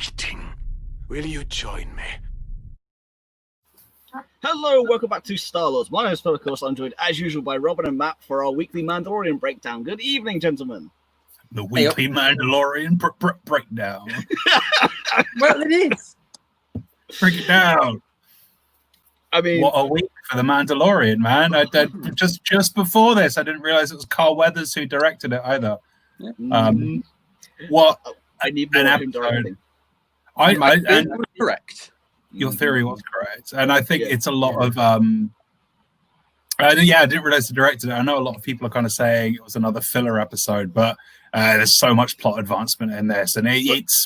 waiting. Will you join me? Hello, welcome back to Star Wars. My name is Phill, of course. I'm joined as usual by Robin and Matt for our weekly Mandalorian breakdown. Good evening, gentlemen. The weekly Mandalorian breakdown. Well, it is. Break it down. I mean, what a week for the Mandalorian, man! Just before this, I didn't realize it was Carl Weathers who directed it either. What I need more of him directing. I was correct. Your theory was correct, and I think it's a lot of I didn't realize the director. I know a lot of people are kind of saying it was another filler episode, but there's so much plot advancement in this, and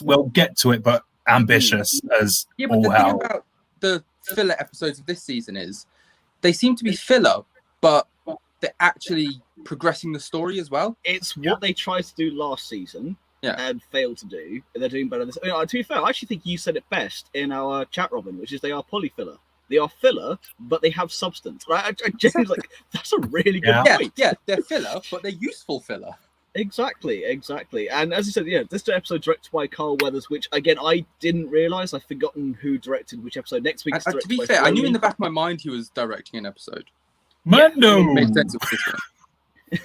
we'll get to it, but ambitious as but the thing about the filler episodes of this season is they seem to be filler, but they're actually progressing the story as well. It's what they tried to do last season and failed to do. They're doing better this. To be fair, I actually think you said it best in our chat, Robin, which is they are polyfiller. They are filler, but they have substance. Right? James, like, that's a really good point. Yeah, they're filler, but they're useful filler. Exactly. And as you said, this episode directed by Carl Weathers, which again I didn't realise. I've forgotten who directed which episode. Next week, to be fair, I knew in the back of my mind he was directing an episode. Mando. It makes sense with this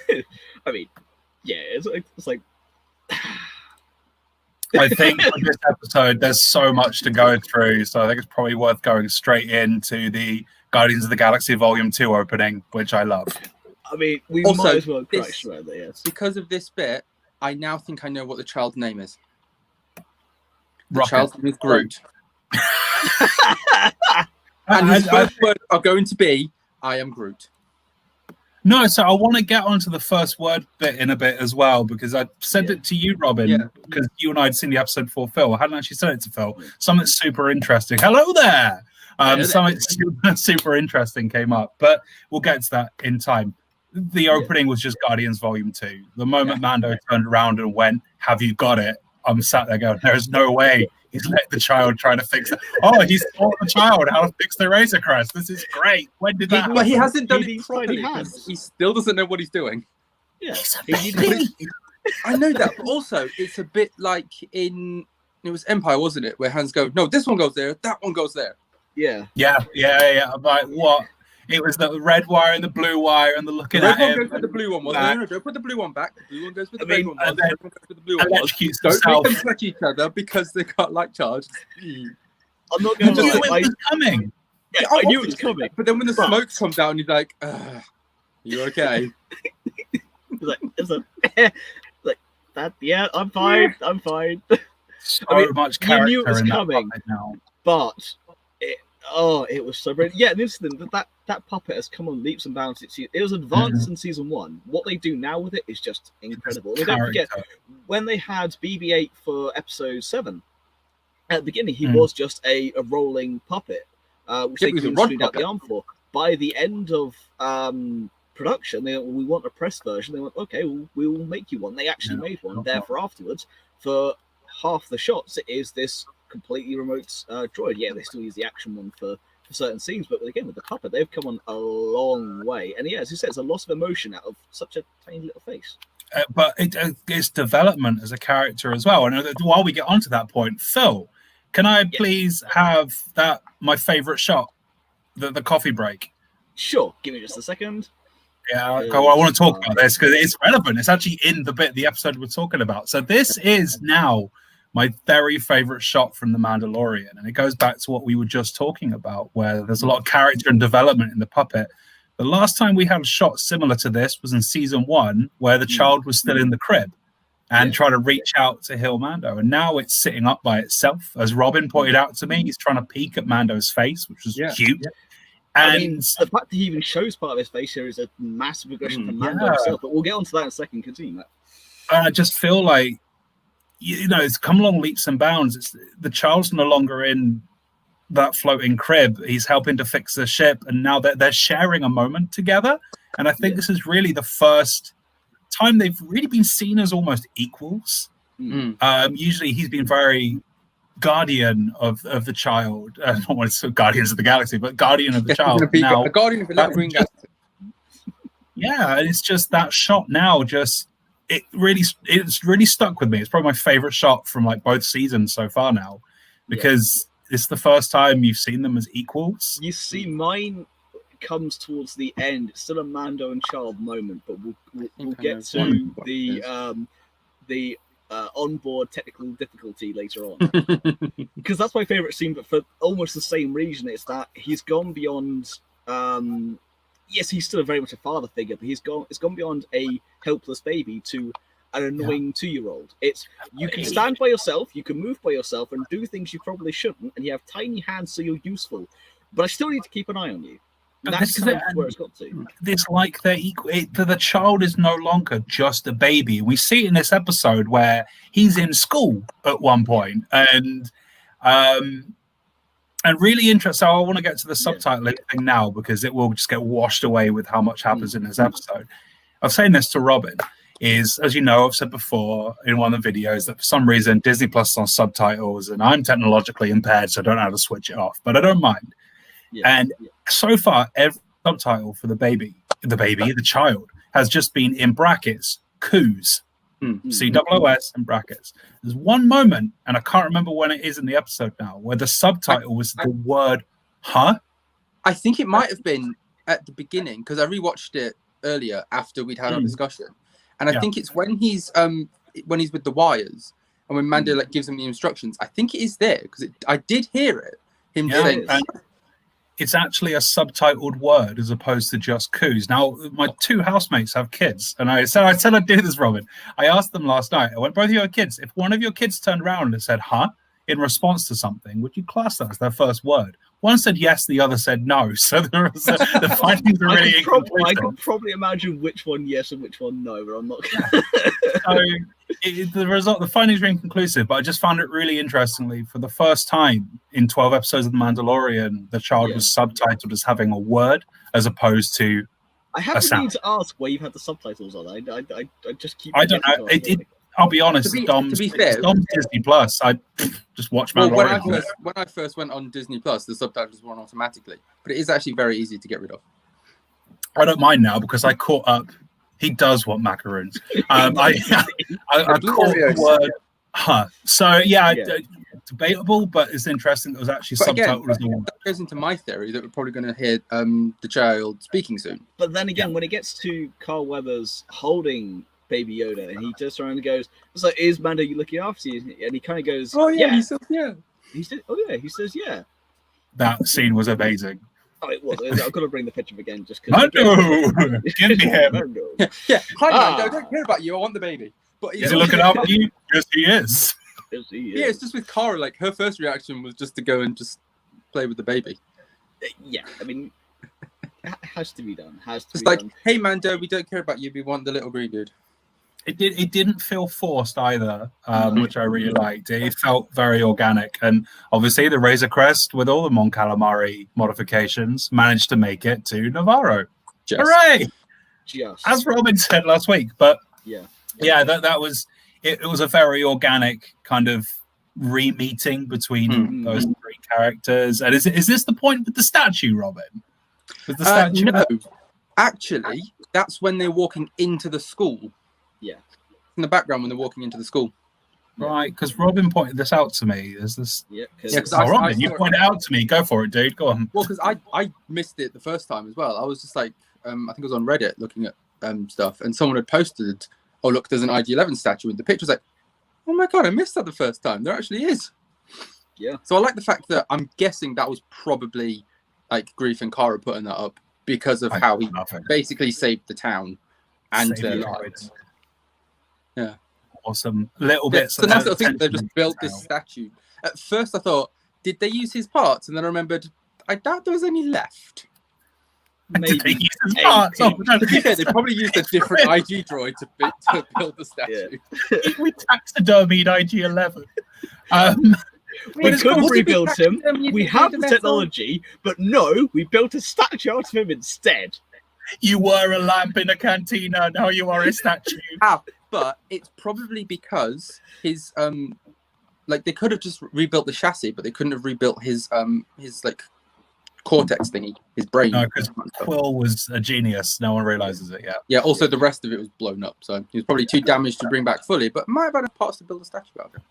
one. I mean, it's like. I think for this episode, there's so much to go through, so I think it's probably worth going straight into the Guardians of the Galaxy Volume 2 opening, which I love. I mean, we also, might as well crash around there, yes. Because of this bit, I now think I know what the child's name is. The Rocket. child's name is Groot. And his first words are going to be, I am Groot. No, so I want to get onto the first word bit in a bit as well, because I sent it to you, Robin, because you and I had seen the episode before Phill. I hadn't actually sent it to Phill. Something super interesting. Hello there! Something super interesting came up, but we'll get to that in time. The opening was just Guardians Volume 2. The moment Mando turned around and went, have you got it? I'm sat there going, there's no way he's let the child try to fix it. Oh, he's taught the child how to fix the Razor Crest. This is great. When did that happen? But he hasn't done it properly because he still doesn't know what he's doing. Yeah. I know that, but also it's a bit like it was Empire, wasn't it? Where hands go, no, this one goes there, that one goes there. Yeah. Like what? It was the red wire and the blue wire and the looking at him. The red one goes with the blue one. No, don't put the blue one back. The blue one goes with the red one. The red one goes with the blue one. Don't make them touch each other because they got like charged. I'm not going to lie. It was coming. Yeah, I knew it was coming. But then when the smoke comes out, he's like, you okay? like that. Yeah, I'm fine. So much character. You knew it was coming, now. but it was so brilliant. Yeah, that puppet has come on leaps and bounds. It was advanced in season 1. What they do now with it is just incredible. Don't forget, when they had BB-8 for episode 7, at the beginning he was just a rolling puppet, which they couldn't shoot out the arm for. By the end of production, they went, we want a press version. They went, okay, we will make you one. They actually made one. Therefore, afterwards, for half the shots, it is this completely remote droid. Yeah, they still use the action one for certain scenes, but again, with the puppet, they've come on a long way. And as you said, it's a loss of emotion out of such a tiny little face. But it's development as a character as well. And while we get onto that point, Phill, can I please have my favorite shot, the coffee break? Sure, give me just a second. Yeah, I want to talk about this because it's relevant. It's actually in the bit of the episode we're talking about. So this is now my very favorite shot from The Mandalorian. And it goes back to what we were just talking about, where there's a lot of character and development in the puppet. The last time we had a shot similar to this was in season 1, where the child was still in the crib and trying to reach out to heal Mando. And now it's sitting up by itself. As Robin pointed out to me, he's trying to peek at Mando's face, which was cute. Yeah. And I mean, the fact that he even shows part of his face here is a massive aggression from Mando himself. But we'll get onto that in a second. Continue, Matt. I just feel like, it's come along leaps and bounds. The child's no longer in that floating crib. He's helping to fix the ship, and now they're sharing a moment together. And I think this is really the first time they've really been seen as almost equals. Usually he's been very guardian of the child. Not want to say Guardians of the Galaxy, but guardian of the child. Now, a guardian of the Green Galaxy. Yeah, and it's just that shot now. Just it's really stuck with me. It's probably my favorite shot from like both seasons so far now, because it's the first time you've seen them as equals. You see, mine comes towards the end. It's still a Mando and child moment, but we'll get to the onboard technical difficulty later on, because that's my favorite scene. But for almost the same reason, it's that he's gone beyond. Yes, he's still very much a father figure, but it's gone beyond a helpless baby to an annoying 2-year-old. It's you can stand by yourself, you can move by yourself, and do things you probably shouldn't, and you have tiny hands, so you're useful. But I still need to keep an eye on you. And that's kind of where it's got to. It's like they're equal. The child is no longer just a baby. We see it in this episode where he's in school at one point, and really interesting. So I want to get to the subtitle thing now, because it will just get washed away with how much happens in this episode. I was saying this to Robin, is, as you know, I've said before in one of the videos that for some reason Disney Plus is on subtitles, and I'm technologically impaired, so I don't know how to switch it off, but I don't mind. And so far, every subtitle for the child, has just been in brackets, coos. COOS in brackets. There's one moment, and I can't remember when it is in the episode now, where the subtitle was the word "huh." I think it might have been at the beginning, because I rewatched it earlier after we'd had our discussion, and I think it's when he's with the wires and when Mando like gives him the instructions. I think it is there, because I did hear it. Saying, it's actually a subtitled word as opposed to just coos. Now, my 2 housemates have kids, and I said I'd do this, Robin. I asked them last night, I went, both of your kids, if one of your kids turned around and said, huh, in response to something, would you class that as their first word? One said yes, the other said no. So the findings are really inconclusive. I could probably imagine which one yes and which one no, but I'm not. So the findings are inconclusive, but I just found it really interestingly, for the first time in 12 episodes of The Mandalorian, the child was subtitled as having a word as opposed to I haven't need to ask where you've had the subtitles on. I just keep. I don't know. I'll be honest. To be fair, Dom's Disney Plus. I just watch Mandalorian. When I first went on Disney Plus, the subtitles were on automatically, but it is actually very easy to get rid of. I don't mind now, because I caught up. He does want macaroons. I caught the word huh. So debatable, but it's interesting. It was actually subtitled as the one. That goes into my theory that we're probably going to hear the child speaking soon. But then again, when it gets to Carl Weathers holding Baby Yoda, and he turns around and goes, "It's like, is Mando you looking after you?" And he kind of goes, "Oh yeah." He says, "Yeah." He said, "Oh yeah." He says, "Yeah." That scene was amazing. Oh, it was. I've got to bring the picture up again just because. Mando, give me him. Mando. Yeah. Hi, Mando. I don't care about you. I want the baby. But is he looking after you? Yes, he is. Yes, he is. Yeah, it's just with Cara. Like her first reaction was just to go and just play with the baby. Yeah, I mean, it has to be done. It's like, hey, Mando, we don't care about you. We want the little green dude. It didn't feel forced either, which I really liked. It felt very organic, and obviously the Razor Crest with all the Mon Calamari modifications managed to make it to Navarro. Hooray! As Robin said last week, but that was it was a very organic kind of re-meeting between those 3 characters. And is this the point with the statue, Robin? With the statue? No, actually, that's when they're walking into the school. Yeah, in the background when they're walking into the school. Right, because Robin pointed this out to me. There's this. Yeah, Robin, you pointed it out to me. Go for it, dude. Go on. Well, because I missed it the first time as well. I was just like, I think I was on Reddit looking at stuff, and someone had posted, "Oh look, there's an IG-11 statue," and the picture was like, "Oh my god, I missed that the first time. There actually is." Yeah. So I like the fact that I'm guessing that was probably like Grief and Cara putting that up because of how he basically saved the town and their lives. Yeah. Awesome. Little bits. So that's the thing. They've just built this statue. At first, I thought, did they use his parts? And then I remembered, I doubt there was any left. Maybe. Did they use his parts? Yeah, they probably used a different IG droid to build the statue. Yeah. We taxidermied IG-11. We could have rebuilt him. We have the technology, but no, we built a statue out of him instead. You were a lamp in a cantina. Now you are a statue. But it's probably because his like they could have just rebuilt the chassis, but they couldn't have rebuilt his like cortex thingy, his brain. No, because Quill was a genius. No one realizes it yet. Yeah. Also, the rest of it was blown up, so he was probably too damaged to bring back fully, but might have had enough parts to build a statue out of it.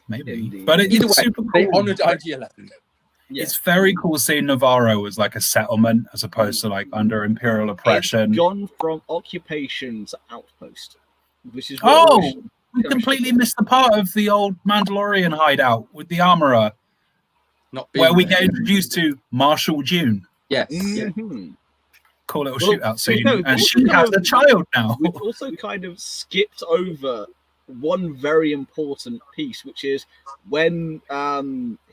Maybe. Indeed. But Either it's way, super they cool. honored IG-11. Yeah. It's very cool seeing Navarro as like a settlement as opposed to like under imperial oppression. It's gone from occupation to outpost, which is we completely missed the part of the old Mandalorian hideout with the armorer, where we get introduced to Marshal June. Yes. Mm-hmm. Cool little shootout scene, and she has a child now. We've also kind of skipped over one very important piece, which is when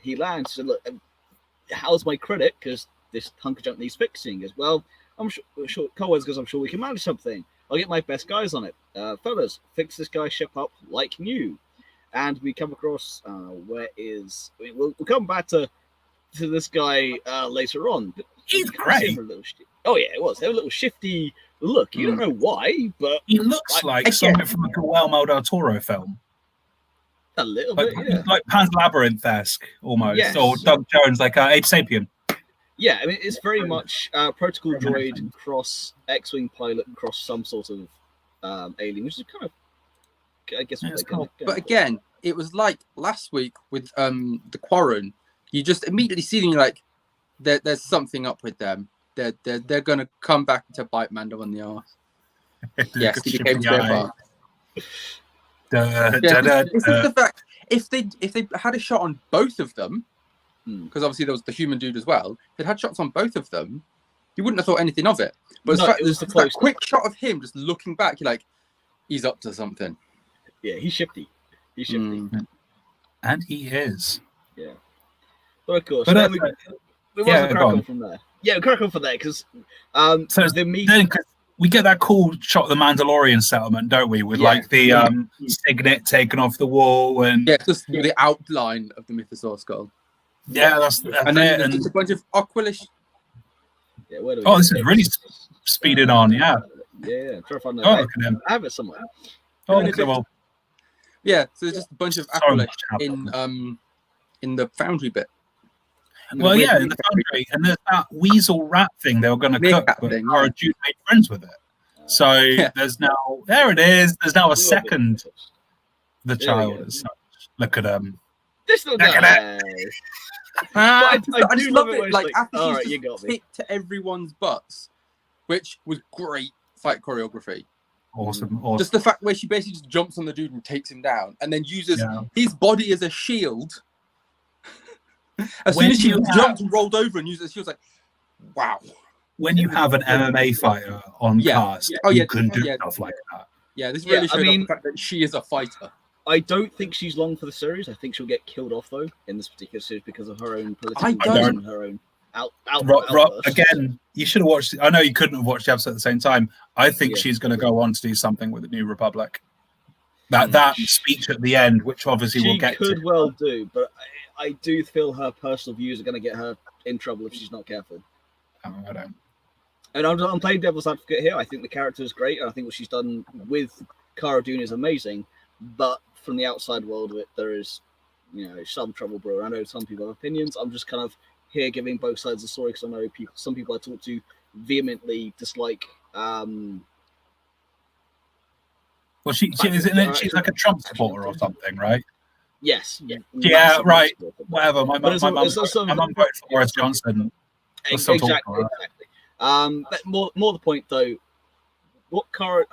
he lands. So look, how's my credit? Because this hunk of junk needs fixing. As well, I'm sure Cohen's because I'm sure we can manage something. I'll get my best guys on it. Fellas, fix this guy's ship up like new. And we come across we'll come back to this guy later on. But he's great. Oh yeah, it was. They have a little shifty look. You don't know why, but he looks like something from a Guillermo del Toro film. A little bit, yeah. Like Pan's Labyrinth-esque almost, yes. or Doug Jones, like Ape Sapien. Yeah, I mean, it's very much protocol droid cross X-wing pilot cross some sort of alien, which is kind of, I guess, what they're cool. But again, it was like last week with the Quarren. You just immediately see them, you're like, there's something up with them. They're gonna come back to bite Mando on the arse. Yes, he became Spitfire. It's just the fact if they had a shot on both of them, because obviously there was the human dude as well. If they'd had shots on both of them, you wouldn't have thought anything of it. But it was that quick shot of him just looking back. You're like, he's up to something. Yeah, he's shifty. And he is. Yeah. But of course, but, we crack on from there. Yeah, we crack on from there because we get that cool shot of the Mandalorian settlement, don't we? With like the signet taken off the wall and just the outline of the Mythosaur skull. Yeah, that's and then and a bunch of Aquilish. Yeah, where do we this is really speeding on. Yeah. Yeah. Try to find look at him. I have it somewhere. Look at him. Yeah, so there's just a bunch of Aquilish in the foundry bit. Well, yeah, in the foundry, and there's that weasel rat thing they were going to cook, but Cara June made friends with it. So there's now, there it is. There's now a second, the child as such. Look at him. This little guy. I just love it. Like after all she's just kicked to everyone's butts, which was great fight choreography. Awesome. Just the fact where she basically just jumps on the dude and takes him down, and then uses his body as a shield. As soon as she jumped and rolled over and used it, she was like, wow. When you have an MMA fighter on cast, you can do stuff like that. Yeah, this really showed the fact that she is a fighter. I don't think she's long for the series. I think she'll get killed off, though, in this particular series because of her own political and her own again, you should have watched. I know you couldn't have watched the episode at the same time. I think she's going to go on to do something with the New Republic. That speech at the end, which obviously we'll get to. She could well do, but I do feel her personal views are going to get her in trouble if she's not careful. Oh, I don't. And I'm playing devil's advocate here. I think the character is great, and I think what she's done with Cara Dune is amazing. But from the outside world of it, there is, some trouble brewing. I know some people have opinions. I'm just kind of here giving both sides of the story because I know some people I talk to vehemently dislike. Well, she's like a Trump supporter or something, right? Yes. Yeah. Right. Whatever. My mum voted for Boris Johnson. Exactly. But more the point though. What Cara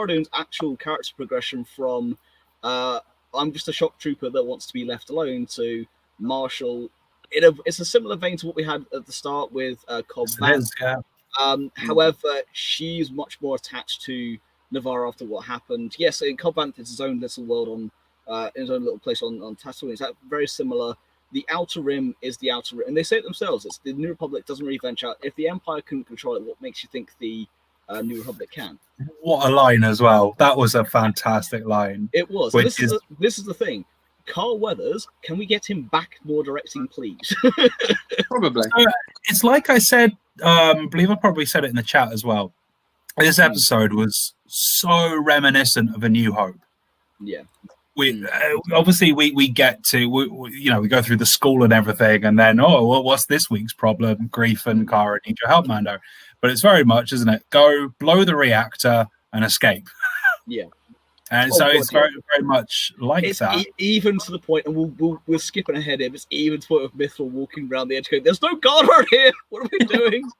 Dune's actual character progression from I'm just a shock trooper that wants to be left alone to Marshal. It's a similar vein to what we had at the start with Cobb Vanth. However, she's much more attached to Navarro after what happened. Yes, Cobb Vanth is his own little world on his own little place on Tatooine. It's very similar. The Outer Rim is the Outer Rim, and they say it themselves. It's the New Republic doesn't really venture out. If the Empire couldn't control it, what makes you think the New Republic can? What a line as well. That was a fantastic line. It was. This is the thing. Carl Weathers, can we get him back more directing, please? Probably. It's like I said, I believe I probably said it in the chat as well. This episode was so reminiscent of A New Hope. Yeah. obviously we get to we go through the school and everything, and then what's this week's problem? Grief and Cara need your help, Mando. But it's very much, isn't it? Go blow the reactor and escape. Yeah. And it's very, very much like that. Even to the point, and we're skipping ahead here, but it's even to the point of Mythra walking around the edge going, there's no guard around here! What are we doing?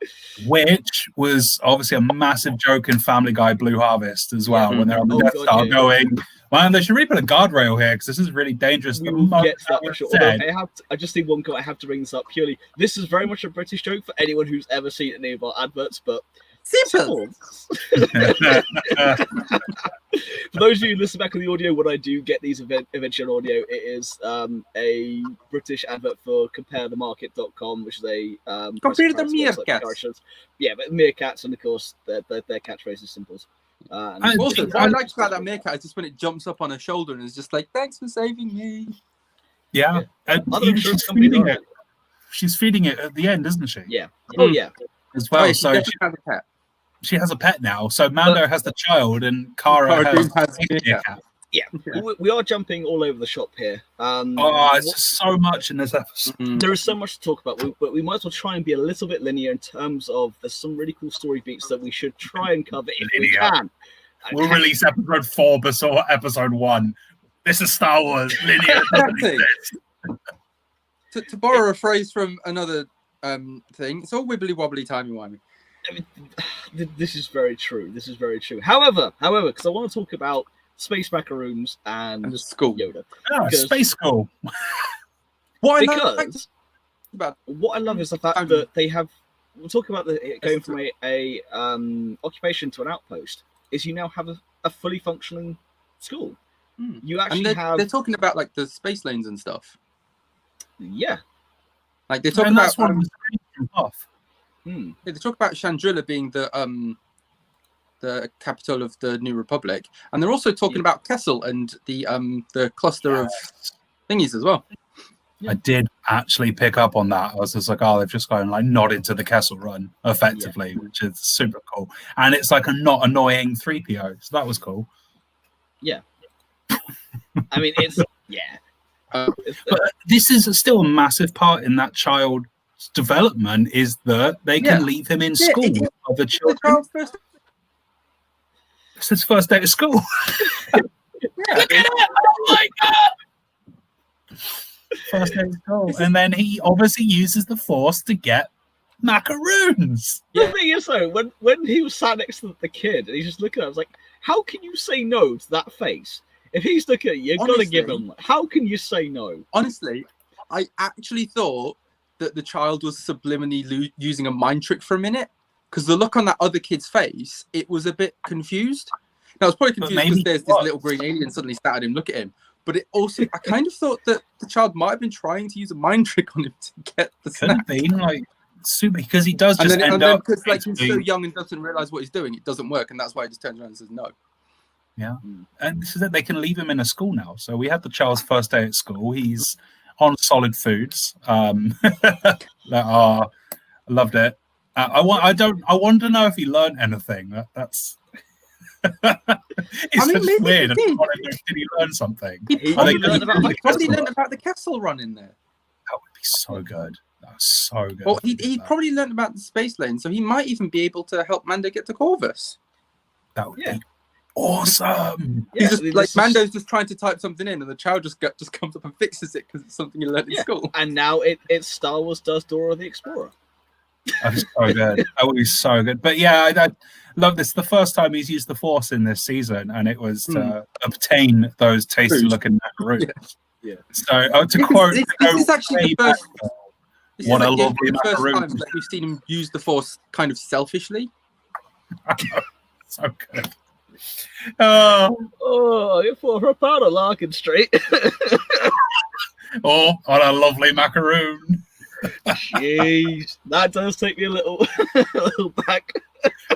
Which was obviously a massive joke in Family Guy Blue Harvest as well, when they're on the Death Star going, man, they should really put a guardrail here because this is really dangerous. We will get to that for sure. I just need one comment. I have to bring this up purely. This is very much a British joke for anyone who's ever seen any of our adverts, but simple. For those of you who listen back on the audio, when I do get these eventually on audio, it is a British advert for comparethemarket.com, which is a compare the meerkats. Yeah, but meerkats, and of course their catchphrase is simples. Also, what I liked about that meerkat is just when it jumps up on her shoulder and is just like, "Thanks for saving me." Yeah, and she's feeding it at the end, isn't she? Yeah. Oh yeah. As well, so she has a pet now. So Mando has the child, and Cara has the cat. Yeah, we are jumping all over the shop here. It's just so much in this episode. There is so much to talk about, but we might as well try and be a little bit linear in terms of there's some really cool story beats that we should try and cover if we can. We'll release episode 4 before episode 1. This is Star Wars linear. To borrow a phrase from another thing, it's all wibbly wobbly timey wimey. I mean, this is very true. However, because I want to talk about Space Macaroons and the school Yoda. Space School. What I love is the fact that they have. We'll talk about going from a occupation to an outpost. Is you now have a fully functioning school. You actually have. They're talking about like the space lanes and stuff. Yeah. Like they talk about. They talk about Chandrila being the capital of the New Republic, and they're also talking about Kessel and the cluster of thingies as well. I did actually pick up on that. I was just like, they've just gone like nodded to the Kessel Run effectively, which is super cool, and it's like a not annoying 3PO, so that was cool. Yeah, I mean it's but this is still a massive part in that child's development is that they can leave him in school with other children. It's his first day at school. Look at it! Oh my god! First day at school, and then he obviously uses the Force to get macaroons. The thing is, though, when he was sat next to the kid and he's just looking at him, I was like, how can you say no to that face? If he's looking at you, you've got to give him. How can you say no? Honestly, I actually thought that the child was subliminally using a mind trick for a minute, because the look on that other kid's face, it was a bit confused. Now, I was probably confused because there's this little green alien suddenly sat at him, look at him. But it also, I kind of thought that the child might have been trying to use a mind trick on him to get the snack. Could have been, like, super, because he does just end up... Because like, he's so young and doesn't realise what he's doing, it doesn't work, and that's why he just turns around and says no. Yeah, and this is it. They can leave him in a school now. So we had the child's first day at school. He's on solid foods. I loved it. I want to know if he learned anything. That's it's weird. Did he learn something? He probably learned about the Kessel Run in there. That would be so good. That was so good. Well, he probably learned about the space lane, so he might even be able to help Mando get to Corvus. That would be awesome. Yeah, he's just, Mando's just trying to type something in, and the child just comes up and fixes it because it's something he learned in school. And now it's Star Wars does Dora the Explorer. That was so good. That would be so good. But yeah, I love this. The first time he's used the Force in this season, and it was to obtain those tasty-looking macaroons. Yeah. So to quote, this is actually the first. What a lovely macaroon! First time that we've seen him use the Force kind of selfishly. So good. Oh, you're for a pound of Larkin Street. Oh, what a lovely macaroon. Jeez, that does take me a little back.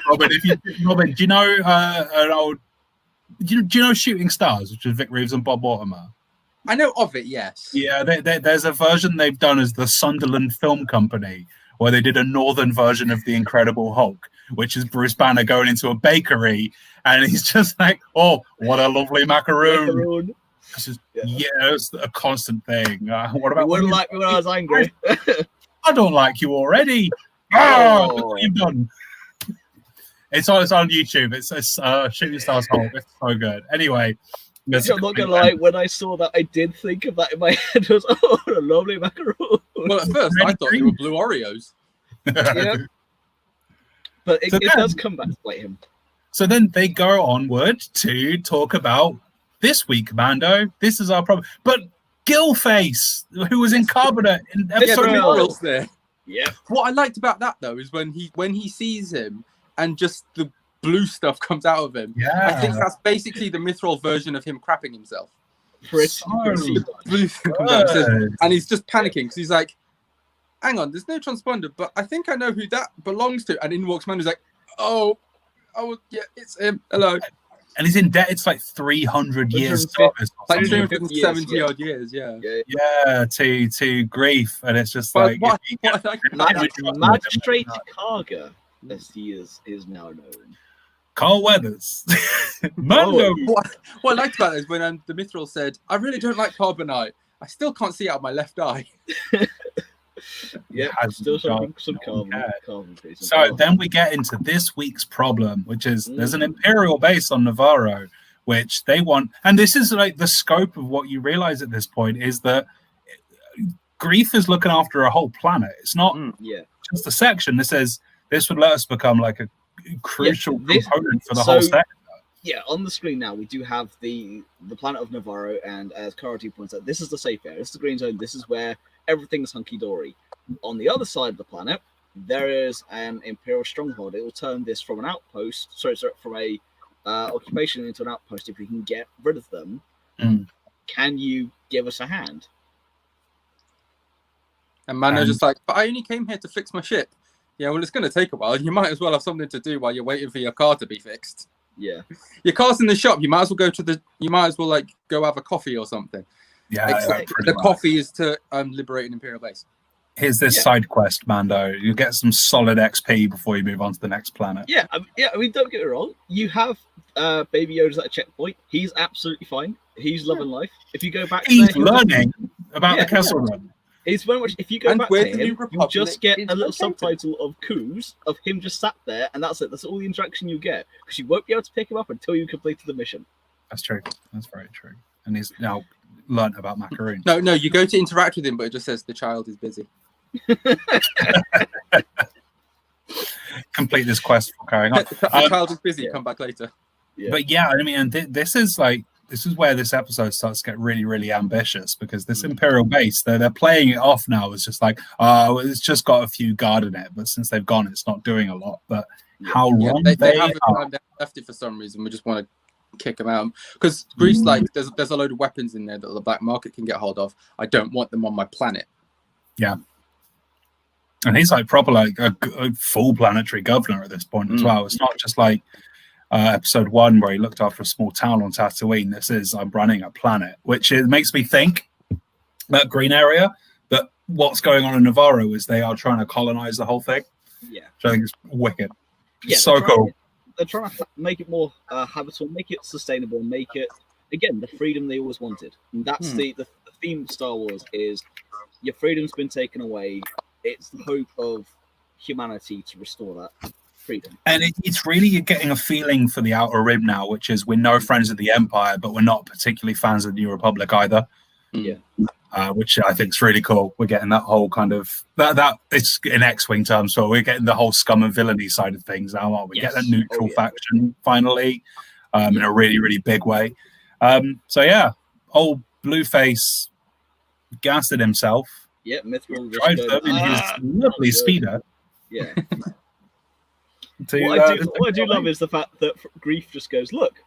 Robin, do you know an old? Do you know Shooting Stars, which is Vic Reeves and Bob Mortimer? I know of it, yes. Yeah, there's a version they've done as the Sunderland Film Company, where they did a northern version of The Incredible Hulk, which is Bruce Banner going into a bakery, and he's just like, "Oh, what a lovely macaroon!" It's a constant thing. What about you wouldn't like me when I was angry? I don't like you already. Oh, look what you've done. It's on YouTube. It's Shooting Stars Hole. It's so good. Anyway, I'm not gonna lie. When I saw that, I did think of that in my head. I was, what a lovely macaroon. Well, at first I thought they were blue Oreos. Yeah. But it does come back to bite him. So then they go onward to talk about this week, Mando. This is our problem. But Gillface, who was in Carbonate in episode 1. There. Yeah. What I liked about that though is when he sees him and just the blue stuff comes out of him. Yeah. I think that's basically the Mithril version of him crapping himself. Blue thing comes out and he's just panicking because he's like, hang on, there's no transponder, but I think I know who that belongs to. And in walks Mando's like, oh, yeah, it's him. Hello. And he's in debt. It's like 300 years. Like 370 odd years, yeah. Yeah, to Grief. And it's just like... Magistrate Karga, as he is now known. Carl Weathers. Mando. What I liked about it is when the Mithril said, I really don't like carbonite. I still can't see out of my left eye. Yeah, still some carbon. So then we get into this week's problem, which is there's an Imperial base on Navarro, which they want, and this is like the scope of what you realize at this point is that Grief is looking after a whole planet. It's not just a section. This would let us become like a crucial component for the whole sector. Yeah, on the screen now we do have the planet of Navarro, and as Cara points out, this is the safe area. This is the green zone. This is where everything's hunky-dory. On the other side of the planet, there is an Imperial stronghold. It will turn this from an outpost, from a occupation into an outpost if we can get rid of them. Can you give us a hand? And Mando's just like, but I only came here to fix my ship. Yeah, well, it's going to take a while. You might as well have something to do while you're waiting for your car to be fixed. Yeah, your car's in the shop. You might as well go have a coffee or something. Yeah, the coffee is to liberate an Imperial base. Here's this side quest, Mando. You get some solid XP before you move on to the next planet. Yeah, I mean, don't get me wrong. You have Baby Yoda's at a checkpoint. He's absolutely fine. He's loving life. If you go back, he's learning about the Kessel Run. It's very much. If you go back to him, you just get a little subtitle of Coos of him just sat there, and that's it. That's all the interaction you get because you won't be able to pick him up until you completed the mission. That's true. That's very true. And he's now learnt about macaroons. No, you go to interact with him, but it just says the child is busy. Complete this quest for carrying on. The child is busy. Come back later. Yeah. But yeah, I mean, this is where this episode starts to get really, really ambitious because this Imperial base, they're playing it off now as just like, oh, it's just got a few guard in it, but since they've gone, it's not doing a lot. But how wrong they haven't left it for some reason. We just want to kick them out because Greece, like, there's a load of weapons in there that the black market can get hold of. I don't want them on my planet. Yeah. And he's like proper like a full planetary governor at this point as well. It's not just like episode 1 where he looked after a small town on Tatooine. This is I'm running a planet, which makes me think that green area, that what's going on in Navarro is they are trying to colonize the whole thing. Yeah, which I think is wicked. Yeah, so cool. They're trying to make it more habitable, make it sustainable, make it again the freedom they always wanted. And that's the theme of Star Wars is your freedom's been taken away. It's the hope of humanity to restore that freedom. And it's really you're getting a feeling for the Outer Rim now, which is we're no friends of the Empire, but we're not particularly fans of the New Republic either. Yeah. Which I think is really cool. We're getting that whole kind of that it's in X-Wing terms, so we're getting the whole scum and villainy side of things now. Aren't we? Get that neutral faction finally, in a really, really big way. So yeah, old Blueface gassed at himself. Yeah, Mithril drives them in his lovely speeder. Yeah. What I do love is the fact that Grief just goes, look,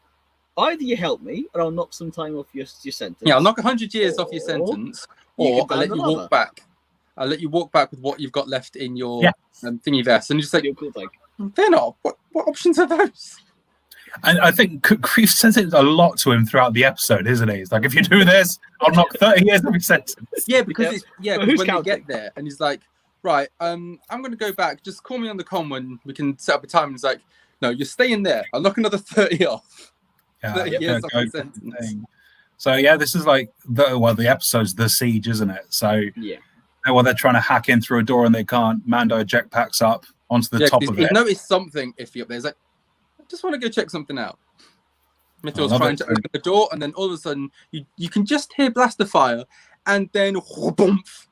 either you help me and I'll knock some time off your sentence. Yeah, I'll knock 100 years off your sentence, or I'll let you walk back. I'll let you walk back with what you've got left in your thingy vest. And just like, they're not. What options are those? And I think Grief says it a lot to him throughout the episode, isn't he? It's like, if you do this, I'll knock 30 years off your sentence. Yeah, because when they get there, and he's like, right, I'm going to go back. Just call me on the comm when we can set up a time. And he's like, no, you're staying there. I'll knock another 30 off. 30 years off your sentence. So yeah, this is like the episode's The Siege, isn't it? So yeah. While they're trying to hack in through a door and they can't, Mando jetpacks up onto the top of it. He noticed something iffy up there. He's like, I just want to go check something out. Mithril's trying to open the door, and then all of a sudden, you can just hear blaster fire, and then boomf.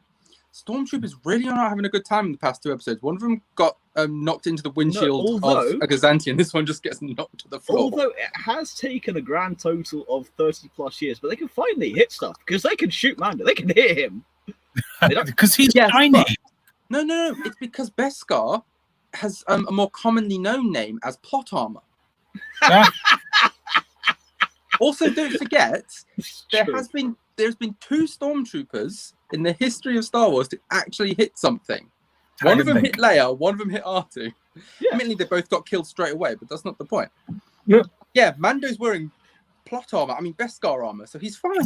Stormtroopers really are not having a good time in the past 2 episodes. One of them got knocked into the windshield of a Gazantian. This one just gets knocked to the floor. Although it has taken a grand total of 30 plus years, but they can finally hit stuff because they can shoot Mando. They can hit him. Because he's tiny. No. It's because Beskar has a more commonly known name as plot armor. Also, don't forget, there's been 2 stormtroopers in the history of Star Wars to actually hit something. One of them hit Leia, one of them hit R2. Yeah. Admittedly, they both got killed straight away, but that's not the point. Yeah, Mando's wearing plot armor. I mean, Beskar armor, so he's fine.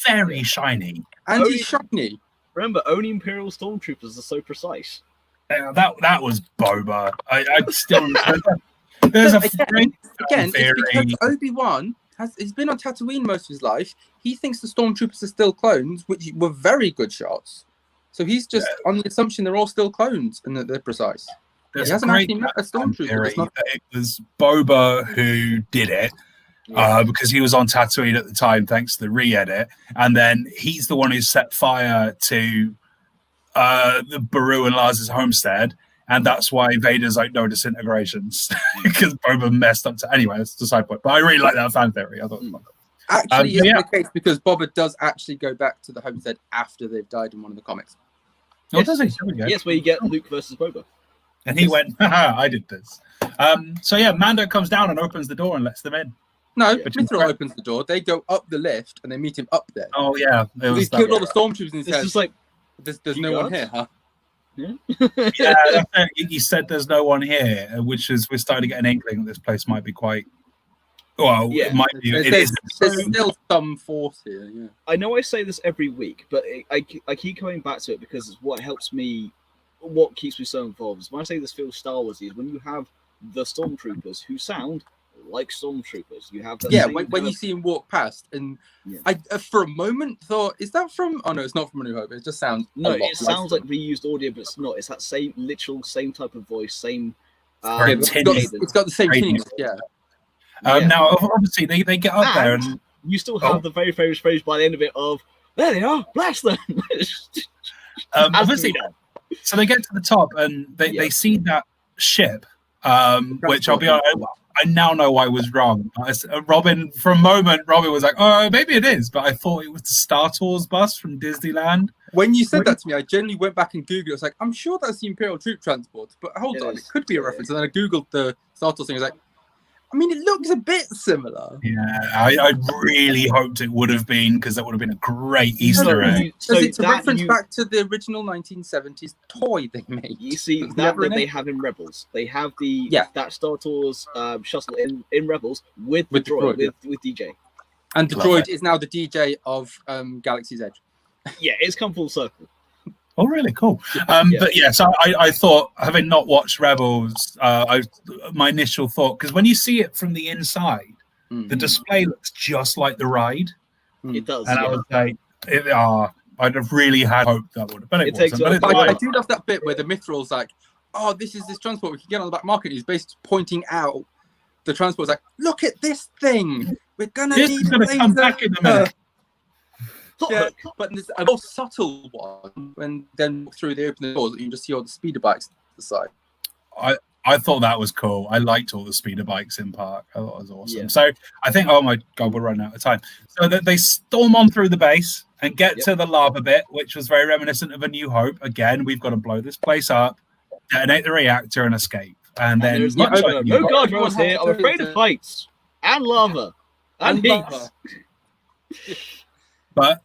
Very shiny. And he's shiny. Remember, only Imperial stormtroopers are so precise. That was Boba. I still remember. There's again, it's because Obi-Wan he's been on Tatooine most of his life. He thinks the stormtroopers are still clones, which were very good shots. So he's just on the assumption they're all still clones and that they're precise. He hasn't actually met a stormtrooper. It was Boba who did it. Because he was on Tatooine at the time, thanks to the re-edit, and then he's the one who set fire to the Baru and Lars's homestead, and that's why Vader's like no disintegrations because Boba messed up. Anyway, that's the side point. But I really like that fan theory. I thought it was actually it's the case because Boba does actually go back to the homestead after they've died in one of the comics. Oh, does he? Yes, where you get Luke versus Boba. And he went, haha, I did this. So yeah, Mando comes down and opens the door and lets them in. No, Mithril opens the door. They go up the lift and they meet him up there. Oh yeah, he's killed all the stormtroopers and he says, just like, "There's no one here, huh?" Yeah, you said there's no one here, which is we're starting to get an inkling that this place might be quite. Well, it might be. There's still some force here. Yeah. I know I say this every week, but I keep coming back to it because it's what helps me, what keeps me so involved. When I say this feels Star Wars is when you have the stormtroopers who sound like stormtroopers. You have that when you see him walk past, and I for a moment thought, is that from? Oh no, it's not from A New Hope. It just sounds it sounds like reused audio, but it's not. It's that same type of voice, same. It's got the same tinge. Yeah. Now, obviously, they get up there, and you still have the very famous phrase by the end of it of "There they are, blast them." Obviously, so they get to the top, and they see that ship, which I'll be honest. I now know I was wrong. Robin, for a moment, Robin was like, "Oh, maybe it is," but I thought it was the Star Tours bus from Disneyland. When you said that to me, I genuinely went back and Googled it. I was like, "I'm sure that's the Imperial troop transport," but hold on, it could be a reference. And then I Googled the Star Tours thing. I was like, I mean, it looks a bit similar. Yeah, I really hoped it would have been, because that would have been a great Easter egg. So it's a reference back to the original 1970s toy they made. You see that they have in Rebels. They have that Star Tours shuttle in Rebels with the droid, with DJ. And the droid is now the DJ of Galaxy's Edge. Yeah, it's come full circle. Oh, really cool. But yeah, so I thought, having not watched Rebels, my initial thought, because when you see it from the inside, the display looks just like the ride. It does. And I was like, I'd have really had hope that would have. But it wasn't. I do love that bit where the Mithril's like, oh, this is this transport we can get on the back market. He's basically pointing out the transport's like, look at this thing. We're going to need a laser. Come back in a minute. Yeah, but there's a more subtle one when then through they open the doors, you can just see all the speeder bikes to the side. I thought that was cool. I liked all the speeder bikes in park. I thought it was awesome. Yeah. So I think, oh my God, we're running out of time. So they storm on through the base and get to the lava bit, which was very reminiscent of A New Hope. Again, we've got to blow this place up, detonate the reactor, and escape. And then no guardrails here. I'm afraid of heights and lava and heat. But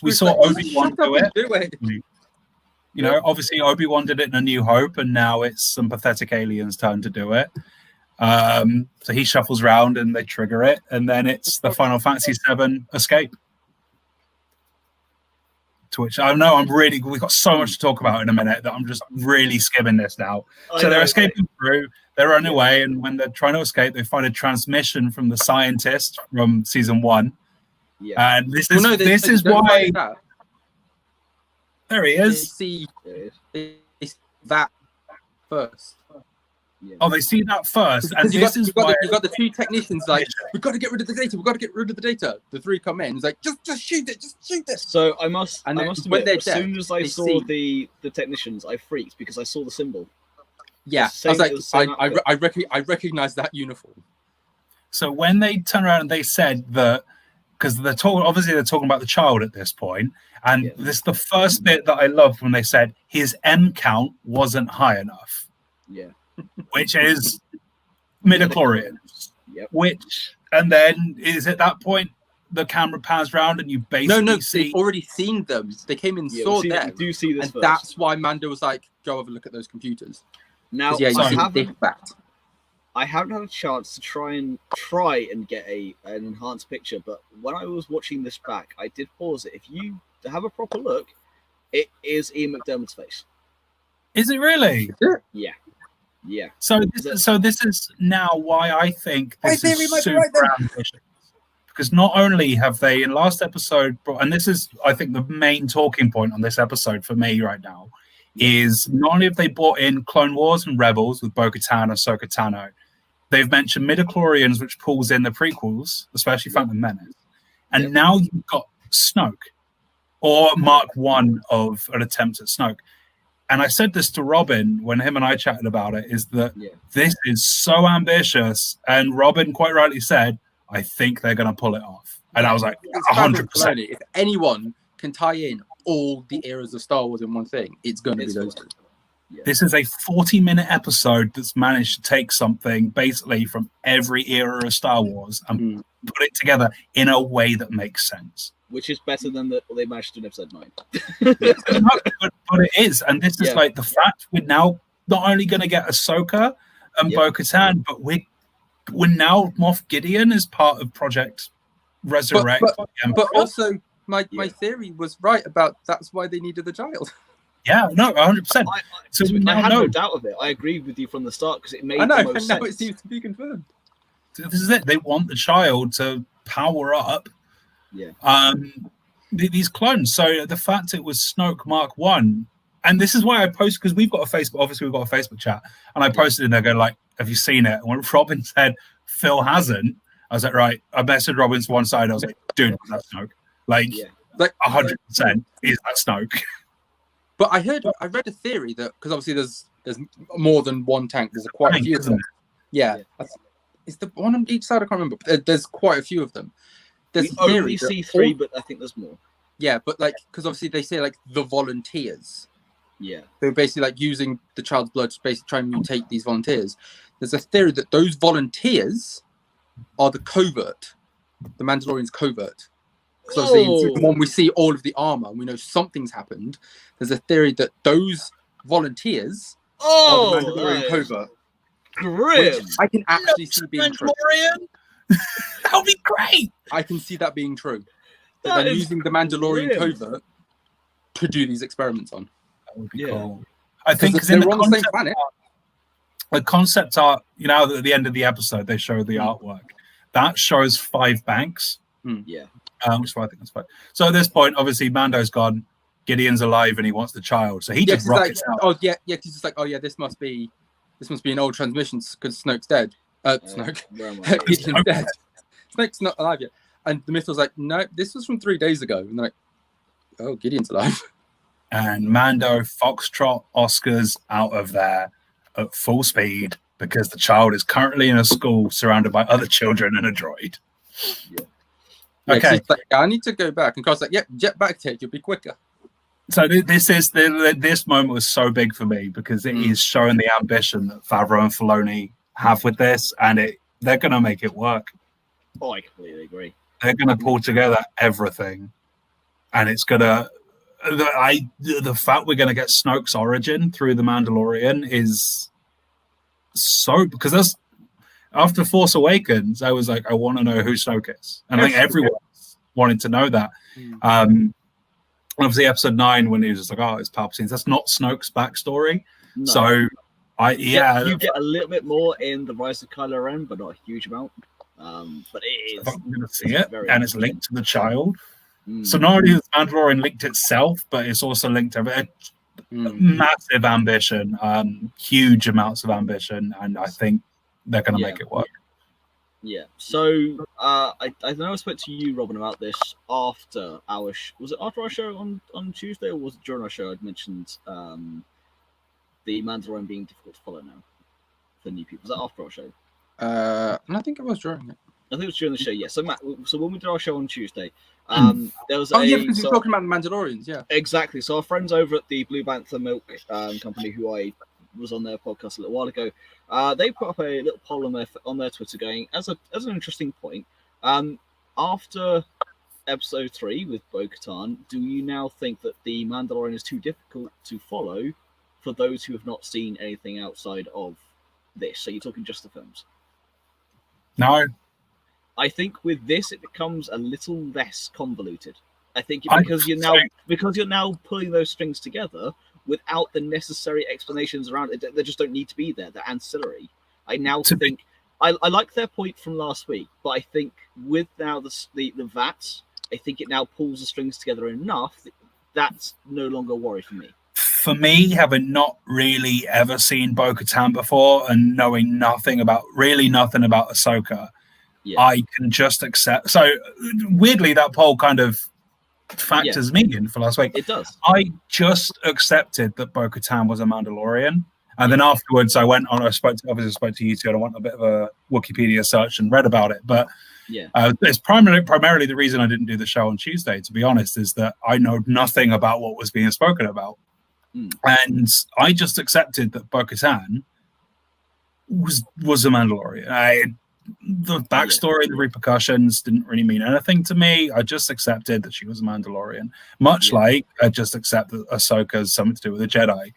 we saw Obi-Wan do it. You know, obviously Obi-Wan did it in A New Hope, and now it's some pathetic alien's turn to do it. So he shuffles around and they trigger it, and then it's the Final Fantasy VII escape. To which I know we've got so much to talk about in a minute that I'm just really skimming this now. So they're escaping through, they're running away, and when they're trying to escape, they find a transmission from the scientist from season 1. Yeah. And this is why. There he is. They see that first. Yeah. Oh, they see that first, and you this got, is you got, why the, you got the two technicians like, we've got to get rid of the data. We've got to get rid of the data. The three come in. It's like, just shoot it. Just shoot it. So I must admit, as dead, soon as I saw the technicians, I freaked because I saw the symbol. Yeah, I was like, I recognize that uniform. So when they turned around and they said that, because they're talking about the child at this point, and this is the first bit that I loved when they said his M count wasn't high enough. Yeah. Which is midichlorians. Yep. Which, and then is at that point the camera pans round and you basically see. They've already seen them. They came in, saw them. We do see this and first. That's why Mando was like, go have a look at those computers. Now, I haven't had a chance to try and get an enhanced picture, but when I was watching this back, I did pause it. If you have a proper look, it is Ian McDermott's face. Is it really? Yeah. Yeah. So this is now why I think this is super ambitious. Because not only have they in last episode, and this is I think the main talking point on this episode for me right now, is not only have they brought in Clone Wars and Rebels with Bo-Katan and Ahsoka Tano, they've mentioned midichlorians, which pulls in the prequels, especially Phantom Menace, and now you've got Snoke, or Mark 1 of an attempt at Snoke. And I said this to Robin when him and I chatted about it, is that this is so ambitious. And Robin quite rightly said, I think they're going to pull it off. And I was like, 100%. If anyone can tie in all the eras of Star Wars in one thing, it's going to be those two. Yeah. This is a 40-minute episode that's managed to take something basically from every era of Star Wars and put it together in a way that makes sense. Which is better than they managed in episode 9. but it is. And this is like the fact we're now not only going to get Ahsoka and Bo-Katan, but we're now Moff Gideon is part of Project Resurrect. But also, my theory was right about that's why they needed the child. Yeah, no, 100%. I had no doubt of it. I agreed with you from the start because it made the most sense. It seems to be confirmed. So this is it. They want the child to power up these clones. So the fact it was Snoke Mark 1, and this is why I posted, because we've got a Facebook chat, and I posted in there going like, have you seen it? And when Robin said Phill hasn't, I was like, right. I messaged Robin to one side. I was like, dude, that's Snoke. Like 100% is that Snoke. But I read a theory that, because obviously there's more than one tank. There's quite a few of them. Yeah. Is the one on each side? I can't remember. But there's quite a few of them. There's we only see 3, but I think there's more. Yeah, but like, because obviously they say like the volunteers. Yeah. They're basically like using the child's blood to basically try and mutate these volunteers. There's a theory that those volunteers are the covert, the Mandalorian's covert. Because obviously when we see all of the armor and we know something's happened, there's a theory that those volunteers are the Mandalorian covert. Grim. I can actually see being true. That would be great. I can see that being true. That they're using the Mandalorian covert to do these experiments on. That would be cool. I think because they're on the same planet. The concept art, at the end of the episode, they show the artwork. That shows 5 banks. Yeah. Which I think that's fine. So at this point, obviously, Mando's gone. Gideon's alive, and he wants the child. So he just rockets out. Oh yeah, yeah. He's just like, oh yeah, this must be an old transmission because Snoke's dead. Snoke. Gideon's dead. Snoke's not alive yet. And the Mythos like, no, this was from 3 days ago. And they're like, oh, Gideon's alive. And Mando Foxtrot Oscars out of there at full speed because the child is currently in a school surrounded by other children and a droid. Yeah. Okay. Like, I need to go back. And Carl's like, yep, jet back take, you'll be quicker. So this moment was so big for me because it is showing the ambition that Favreau and Filoni have with this, and they're going to make it work. Oh, I completely agree. They're going to pull together everything, and it's going to. The fact we're going to get Snoke's origin through the Mandalorian is so because that's after Force Awakens. I was like, I want to know who Snoke is, and I think everyone's wanting to know that. Obviously, Episode 9 when he was just like, "Oh, it's Palpatine." That's not Snoke's backstory. No. So, you get a little bit more in the Rise of Kylo Ren, but not a huge amount. But it is. I'm going to see it, and it's linked to the child. Mm. So not only is Mandalorian linked itself, but it's also linked to massive ambition, huge amounts of ambition, and I think they're going to make it work. Yeah. So I know I spoke to you, Robin, about this after our was it after our show on Tuesday, or was it during our show? I'd mentioned the Mandalorian being difficult to follow now for new people. Was that after our show? And I think it was during it. I think it was during the show. Yeah. So Matt, when we did our show on Tuesday, there was because you're talking about the Mandalorians, yeah. Exactly. So our friends over at the Blue Bantha Milk Company, who I was on their podcast a little while ago, they put up a little poll on their Twitter, going as an interesting point. After episode 3 with Bo-Katan, do you now think that the Mandalorian is too difficult to follow for those who have not seen anything outside of this? So you're talking just the films? No. I think with this it becomes a little less convoluted. I think because you're now pulling those strings together without the necessary explanations around it. They just don't need to be there. They're ancillary. I now think I like their point from last week, but I think with now the VATs, I think it now pulls the strings together enough that that's no longer a worry for me. For me, having not really ever seen Bo-Katan before and knowing nothing about Ahsoka, I can just accept. So weirdly, that poll kind of factors me in for last week. It does. I just accepted that Bo-Katan was a Mandalorian, and then afterwards I went on. I spoke to you two, and I went on a bit of a Wikipedia search and read about it. But it's primarily the reason I didn't do the show on Tuesday, to be honest, is that I know nothing about what was being spoken about, and I just accepted that Bo-Katan was a Mandalorian. The backstory, the repercussions didn't really mean anything to me. I just accepted that she was a Mandalorian, much like I just accept that Ahsoka has something to do with a Jedi.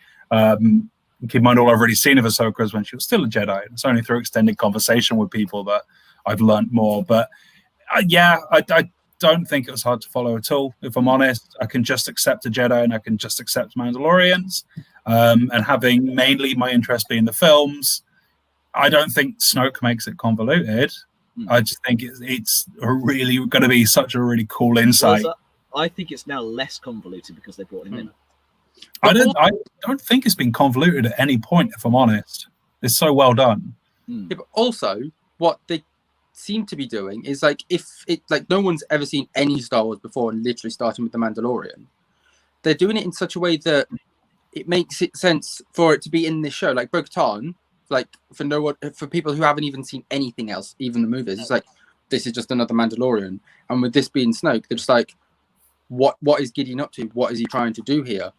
Keep in mind, all I've already seen of Ahsoka is when she was still a Jedi. It's only through extended conversation with people that I've learned more. But I don't think it was hard to follow at all. If I'm honest, I can just accept a Jedi and I can just accept Mandalorians. And having mainly my interest being the films, I don't think Snoke makes it convoluted. I just think it's really going to be such a really cool insight. I think it's now less convoluted because they brought him in. I don't think it's been convoluted at any point, if I'm honest. It's so well done. Yeah, but also, what they seem to be doing is no one's ever seen any Star Wars before, and literally starting with the Mandalorian. They're doing it in such a way that it makes it sense for it to be in this show, like Bo-Katan. For people who haven't even seen anything else, even the movies, it's like this is just another Mandalorian. And with this being Snoke, they're just like, what is Gideon up to? What is he trying to do here?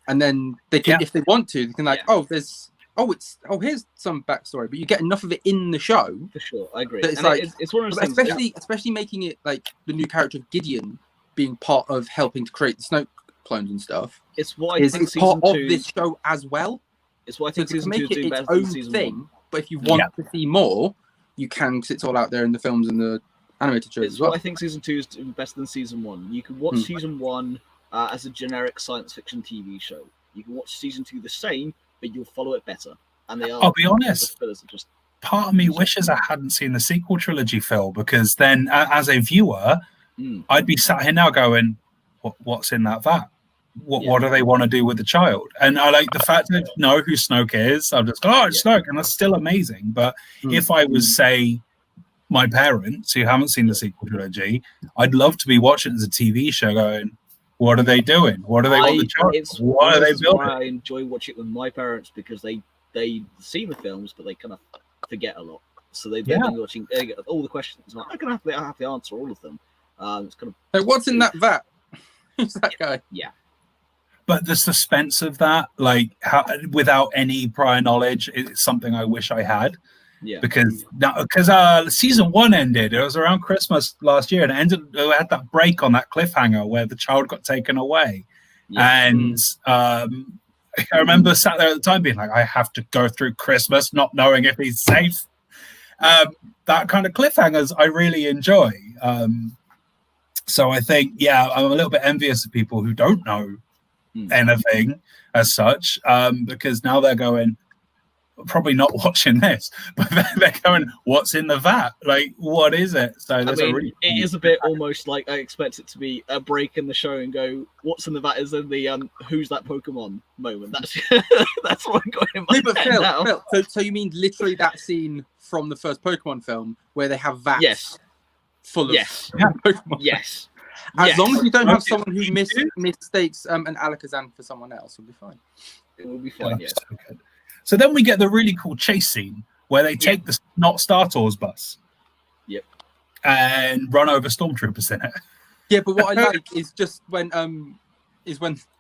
And then they can, if they want to, they can here's some backstory, but you get enough of it in the show. For sure, I agree. It's one of those things, especially making it like the new character of Gideon being part of helping to create the Snoke clones and stuff. It's why it's part of this show as well. It's why I think season 2 is doing better than season 1. But if you want to see more, you can, because it's all out there in the films and the animated shows as well. I think season 2 is doing better than season 1. You can watch season 1 as a generic science fiction TV show. You can watch season 2 the same, but you'll follow it better. And they are. I'll be honest. Part of me wishes I hadn't seen the sequel trilogy, Phil, because then, as a viewer, I'd be sat here now going, "What's in that vat? What do they want to do with the child?" And I like the fact that I know who Snoke is. I'm just it's Snoke, and that's still amazing. But if I was, say, my parents who haven't seen the sequel trilogy, I'd love to be watching it as a TV show going, what are they doing? What do they want the child? What are they building? I enjoy watching it with my parents because they see the films, but they kind of forget a lot. So they've been watching all the questions. I'm not going to have to answer all of them. It's kind of what's in that vat? Who's that guy? Yeah. But the suspense of that, without any prior knowledge, is something I wish I had. Yeah. Because season 1 ended. It was around Christmas last year, and it ended. We had that break on that cliffhanger where the child got taken away, and I remember sat there at the time being like, I have to go through Christmas not knowing if he's safe. That kind of cliffhangers I really enjoy. So I think, I'm a little bit envious of people who don't know anything as such, because now they're going, probably not watching this, but they're going, "What's in the vat? Like, what is it?" So it is a bit almost like I expect it to be a break in the show and go, "What's in the vat?" Is in the "Who's that Pokemon?" moment. That's what I'm going in my head now. Phil, so you mean literally that scene from the first Pokemon film where they have vats full of Pokemon? Yes. As long as you don't have someone who mistakes an Alakazam for someone else, we'll be fine. It will be fine. Yeah. So then we get the really cool chase scene where they take the not Star Tours bus. Yep. And run over stormtroopers in it. Yeah, but what I like is just when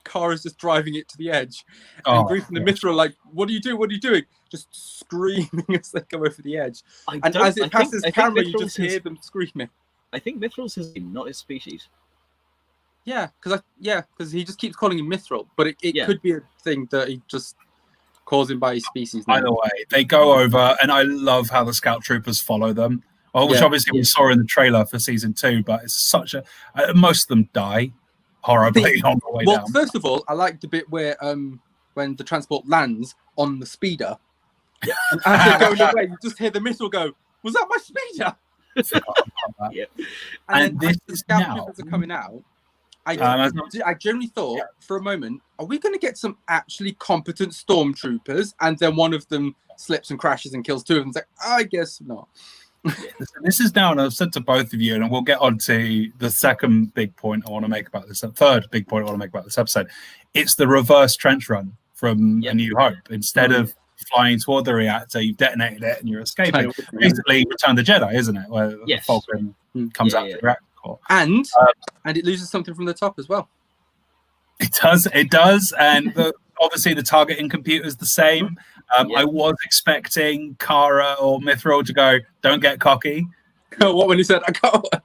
Cara's just driving it to the edge, and Grief and the Mithril are like, "What do you do? What are you doing?" Just screaming as they go over the edge. And as it passes camera, you just hear them screaming. I think Mithril's his name, not his species. Yeah, because he just keeps calling him Mithril, but it could be a thing that he just calls him by his species. Either way, they go over, and I love how the scout troopers follow them. Which obviously we saw in the trailer for season 2, but it's such a most of them die horribly on the way down. Well, first of all, I like the bit where when the transport lands on the speeder, and as they're going away, you just hear the missile go, "Was that my speeder?" And then the scout troopers are coming out. I generally thought for a moment, are we going to get some actually competent stormtroopers? And then one of them slips and crashes and kills 2 of them. It's like, I guess not. This is now, and I've said to both of you, and we'll get on to the second big point I want to make about this, third big point I want to make about this episode. It's the reverse trench run from A New Hope. Instead of flying toward the reactor, you've detonated it and you're escaping. Basically, Return of the Jedi, isn't it? Where the Falcon comes out of the reactor. And it loses something from the top as well. It does, and obviously the targeting computer is the same. I was expecting Cara or Mithril to go, "Don't get cocky." What when he said, "I got one"?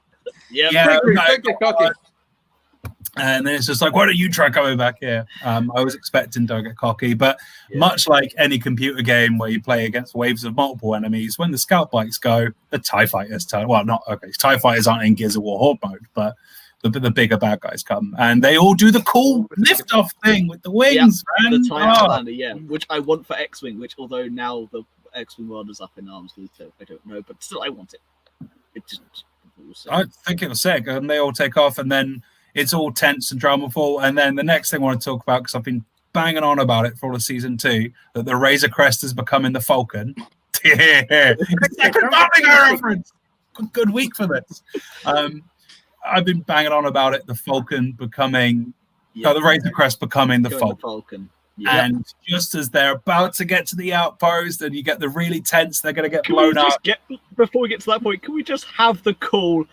Don't get cocky. And then it's just like, "Why don't you try coming back here?" I was expecting "Don't get cocky," but much like any computer game where you play against waves of multiple enemies, when the scout bikes go, the TIE fighters turn. Well, TIE fighters aren't in Gears of War Horde mode, but the bigger bad guys come, and they all do the cool lift-off thing with the wings, man. The TIE Outlander, which I want for X-Wing, which although now the X-Wing world is up in arms with it, I don't know, but still I want it. I think it was sick, and they all take off, and then it's all tense and dramaful, and then the next thing I want to talk about, because I've been banging on about it for all of season 2, that the Razor Crest is becoming the Falcon. Reference. Good week for this. I've been banging on about it, the Falcon becoming, the Razor Crest becoming the Falcon. And just as they're about to get to the outpost and you get the really tense, they're going to get blown up. Before we get to that point, can we just have the cool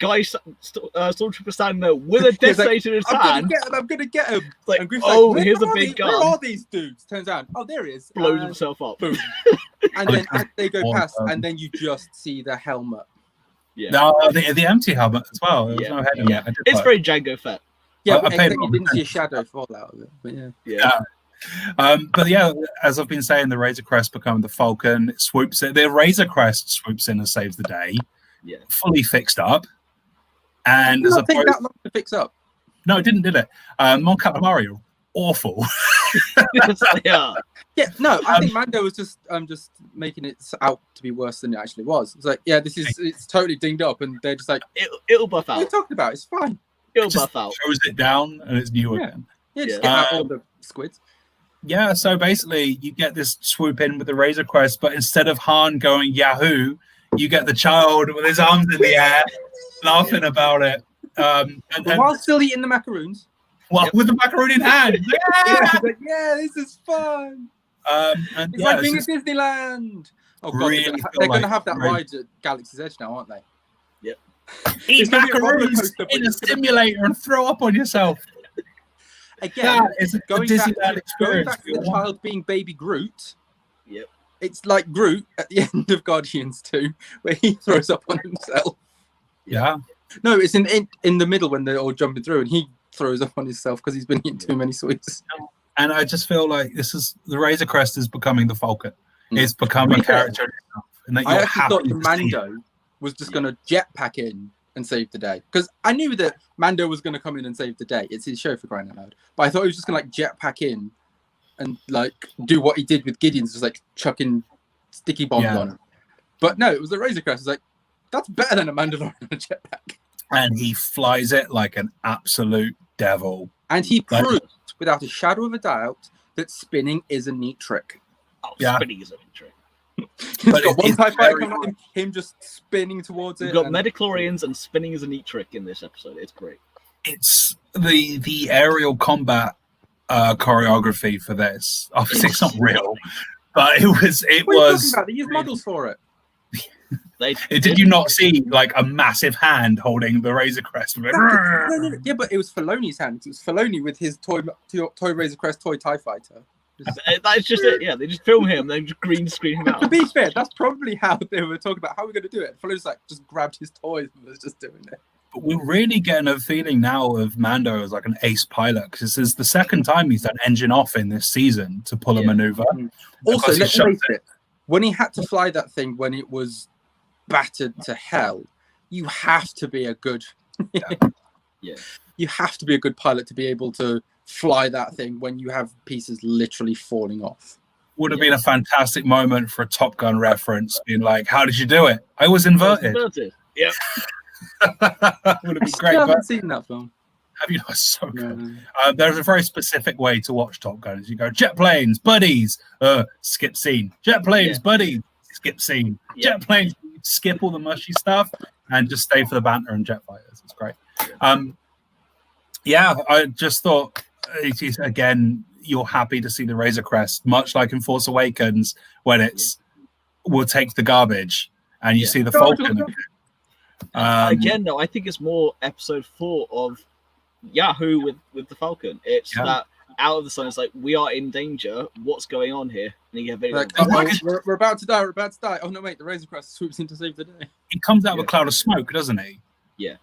guy, stormtrooper standing there with a detonator in his hand? I'm going to get him. Like, here's a big gun. Where are these dudes? Turns out, there he is. Blows himself up. Boom. And then as they go past, and then you just see the helmet. No, the empty helmet as well. There was no head in it. It's very Jango Fett. Yeah, I didn't see a shadow fall out of it. But but as I've been saying, the Razor Crest becoming the Falcon. It swoops in. The Razor Crest swoops in and saves the day. Yeah, fully fixed up. And I think that long to fix up. No, it didn't, did it? Mon Calamari, awful. No, I think Mando was just making it out to be worse than it actually was. It's like, it's totally dinged up, and they're just like, it'll buff out. What are you talking about? It's fine. It'll buff out. Shows it down, and it's new again. Just get out all the squids. Yeah, so basically, you get this swoop in with the Razor Crest, but instead of Han going Yahoo, you get the child with his arms in the air, laughing about it. And while still eating the macaroons. With the macaroon in hand. This is fun. It's like being at Disneyland. Oh god, really they're going to have that ride at Galaxy's Edge now, aren't they? Yep. Eat macaroons in a simulator and throw up on yourself. Again, going back to the child being baby Groot. Yep. It's like Groot at the end of Guardians 2, where he throws up on himself. Yeah. No, it's in the middle when they're all jumping through, and he throws up on himself because he's been eating too many sweets. And I just feel like the Razor Crest is becoming the Falcon. It's becoming a character itself. And that I actually thought the Mando was just going to jetpack in and save the day, because I knew that Mando was going to come in and save the day. It's his show, for crying out loud. But I thought he was just going to jetpack in and like do what he did with Gideon's, just like chucking sticky bombs on him. But no, it was the Razor Crest. It's like, that's better than a Mandalorian on a jetpack. And he flies it like an absolute devil. And he proved, without a shadow of a doubt, that spinning is a neat trick. Oh, spinning is a neat trick. He's got one TIE fighter coming at him just spinning towards it. You've got Metachlorians and spinning is a neat trick in this episode. It's great. It's the aerial combat choreography for this. Obviously, it's not real, but it was. What are you talking about? They used models for it. Did you not see like a massive hand holding the Razor Crest? No. Yeah, but it was Filoni's hand. It was Filoni with his toy Razor Crest, toy TIE fighter. That's just it. Yeah, they just film him, then just green screen him out. To be fair, that's probably how they were talking about how we're going to do it. Filoni's like just grabbed his toys and was just doing it. But we're really getting a feeling now of Mando as like an ace pilot, because this is the second time he's done engine off in this season to pull a maneuver. Also, let's face it, when he had to fly that thing when it was battered to hell, you have to be a good you have to be a good pilot to be able to fly that thing when you have pieces literally falling off. Would have been a fantastic moment for a Top Gun reference, being like, how did you do it? I was inverted. Yeah. Would have been great. I haven't seen that film. Have you not? So good. There's a very specific way to watch Top Gun. Is you go jet planes, buddies, skip scene. Jet planes, buddies, skip scene. Jet planes, skip all the mushy stuff and just stay for the banter and jet fighters. It's great. I just thought again, you're happy to see the Razor Crest, much like in Force Awakens, when it's we'll take the garbage and you see the Falcon. Again, though, I think it's more episode 4 of Yahoo with the Falcon. It's that out of the sun. It's like, we are in danger. What's going on here? And you have like, we're about to die. We're about to die. Oh no, wait! The Razor Crest swoops in to save the day. He comes out of a cloud of smoke, doesn't he? Yeah.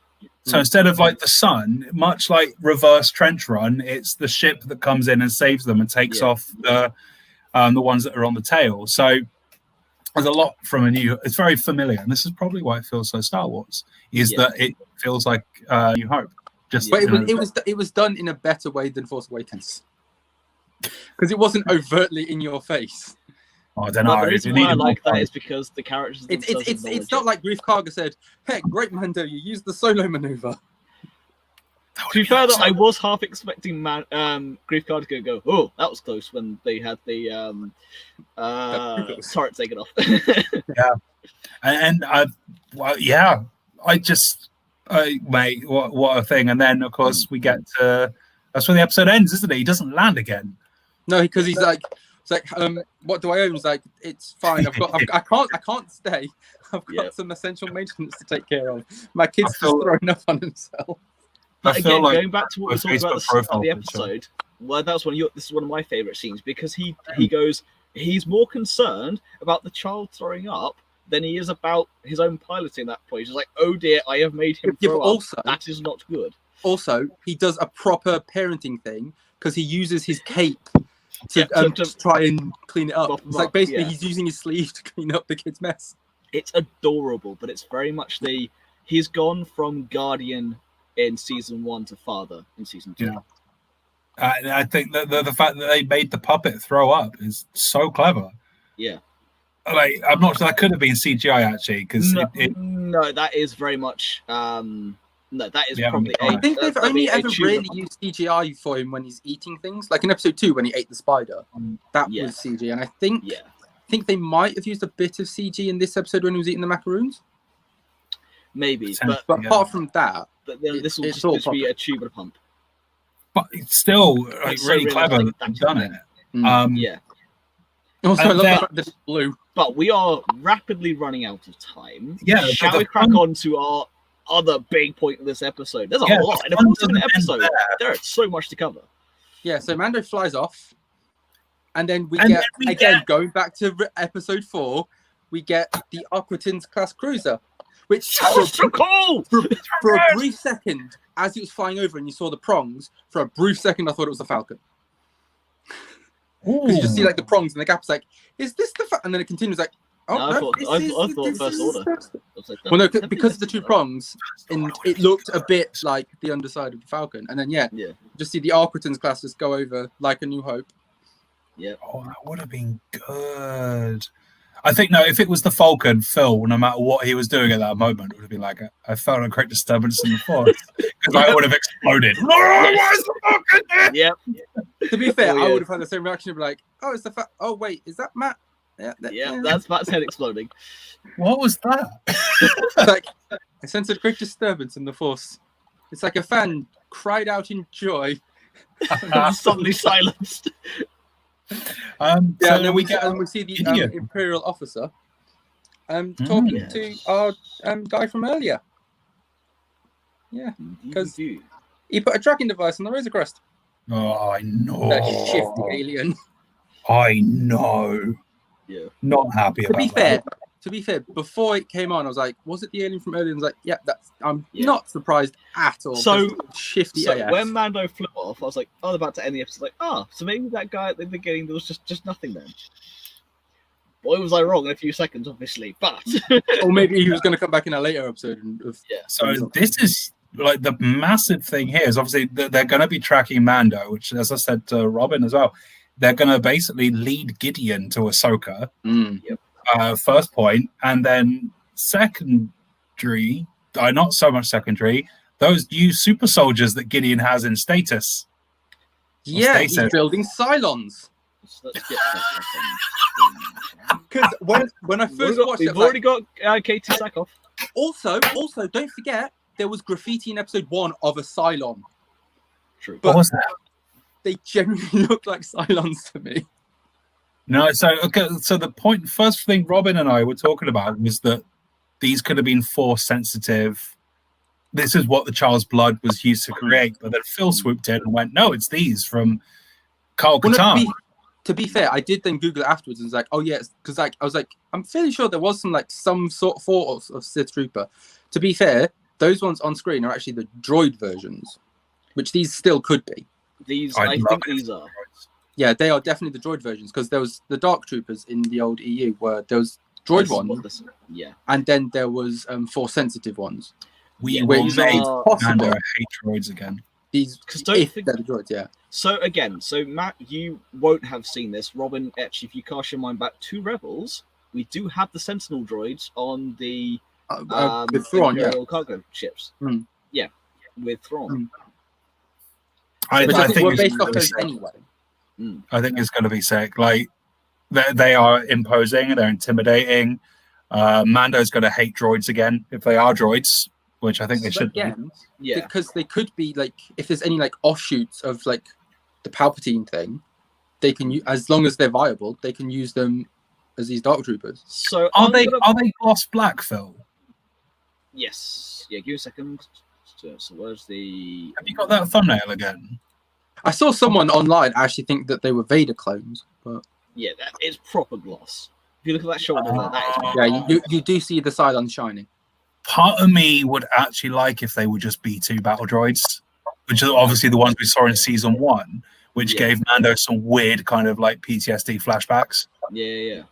So instead of like the sun, much like Reverse Trench Run, it's the ship that comes in and saves them and takes off the ones that are on the tail. So there's a lot from it's very familiar, and this is probably why it feels so Star Wars. That it feels like New Hope. But it was done in a better way than Force Awakens, because it wasn't overtly in your face. Oh, I don't know. The reason why I like that is because the characters. It's not like Grief Karga said, "Hey, great Mando, you used the solo maneuver." To be fair, though, I was half expecting Grief Karga to go, "Oh, that was close," when they had the turret taken off. Mate, what a thing! And then, of course, we get to that's where the episode ends, isn't it? He doesn't land again. No, because he's like, it's like, what do I own? He's like, it's fine. I can't stay. I've got some essential maintenance to take care of. My kid's just throwing up on himself. But again, going back to what we talked about at the start of the episode, this is one of my favorite scenes, because he goes, he's more concerned about the child throwing up than he is about his own piloting at that point. He's just like, oh dear, I have made him throw up. Also, that is not good. Also, he does a proper parenting thing, because he uses his cape to try and clean it up. It's like basically he's using his sleeve to clean up the kid's mess. It's adorable, but it's very much he's gone from Guardian in season 1 to father in season 2. Yeah. I think that the fact that they made the puppet throw up is so clever. Yeah. Like, I'm not sure that could have been CGI actually, because no, that is very much that is probably. I think they've only ever really used CGI for him when he's eating things, like in episode 2 when he ate the spider. That was CG, and I think they might have used a bit of CG in this episode when he was eating the macaroons. Maybe, but apart from that, this will just be a tube and a pump. But it's still really clever that they've done it. Also, I love the blue. But we are rapidly running out of time. Yeah, shall we crack on to our other big point of this episode? There's a lot in a 40-minute episode. There is so much to cover. Yeah, so Mando flies off, and then we get going back to episode 4. We get the Aquitans class cruiser, which so cool. For a brief second, as he was flying over and you saw the prongs, for a brief second I thought it was a Falcon. Because you just see like the prongs and the gap's like, is this the and then it continues like, oh, no, I thought First Order. Well, no, because of the 2 prongs, and it looked a bit like the underside of the Falcon, and then just see the Aquitans class just go over like A New Hope. Yeah. Oh, that would have been good. I think, no, if it was the Falcon, Phill, no matter what he was doing at that moment, it would have been like, I felt a great disturbance in the force. Because I would have exploded. Why is the Falcon here? Yep. To be fair, Oh, I yeah. would have had the same reaction of like, oh, it's the oh wait, is that Matt? Yeah, That's Matt's head exploding. What was that? Like, I sensed a great disturbance in the force. It's like a fan cried out in joy. Suddenly silenced. Yeah, so and then we see the Gideon. Imperial officer talking Yes. to our guy from earlier. Yeah, because he put a tracking device on the Razor Crest. Oh, I know. That shifty alien. I know. Yeah. Not happy about that. To be fair, before it came on, I was like, was it the alien from earlier? I was like, yeah, I'm not surprised at all. So shifty. So AF. when Mando flew off, I was like, oh, they're about to end the episode. Like, so maybe that guy at the beginning, there was just nothing then. Boy, was I wrong in a few seconds, obviously, but or maybe he was going to come back in a later episode. So this is like the massive thing here is obviously they're going to be tracking Mando, which, as I said to Robin as well, they're going to basically lead Gideon to Ahsoka. First point, and then secondary, not so much secondary, those new super soldiers that Gideon has in status. Yeah, he's building Cylons. Let's get Because when I first watched it, we've already got Katie Sackhoff. Also, don't forget there was graffiti in episode 1 of a Cylon. True. What was that? They generally look like Cylons to me. No, so the first thing Robin and I were talking about was that these could have been force sensitive. This is what the child's blood was used to create, but then Phill swooped in and went, "No, it's these from Carl Katarn." To be fair, I did then Google it afterwards and was like, "Oh yes," because I was like, I'm fairly sure there was some sort of force of Sith Trooper. To be fair, those ones on screen are actually the droid versions, which these still could be. I think these are. Yeah, they are definitely the droid versions because there was the Dark Troopers in the old EU where there was droid ones, and then there was force sensitive ones. We will make Mando hate droids again. These they're the droids, yeah. So Matt, you won't have seen this. Robin, actually, if you cast your mind back to Rebels, we do have the Sentinel droids on the Thrawn, Imperial cargo ships. Yeah, with Thrawn. I think we're based off those anyway. I think it's going to be sick. Like they are imposing and they're intimidating. Mando's going to hate droids again if they are droids, which I think they should be. Yeah, because they could be like if there's any like offshoots of like the Palpatine thing, they can as long as they're viable, they can use them as these Dark Troopers. So are they gloss black, Phill? Yes. Yeah. Give me a second. So where's the? Have you got that thumbnail again? I saw someone online actually think that they were Vader clones, but yeah, that is proper gloss. If you look at that shoulder, that is you do see the Cylon shining. Part of me would actually like if they would just B2 battle droids, which are obviously the ones we saw in season 1, which gave Mando some weird kind of like PTSD flashbacks. Yeah.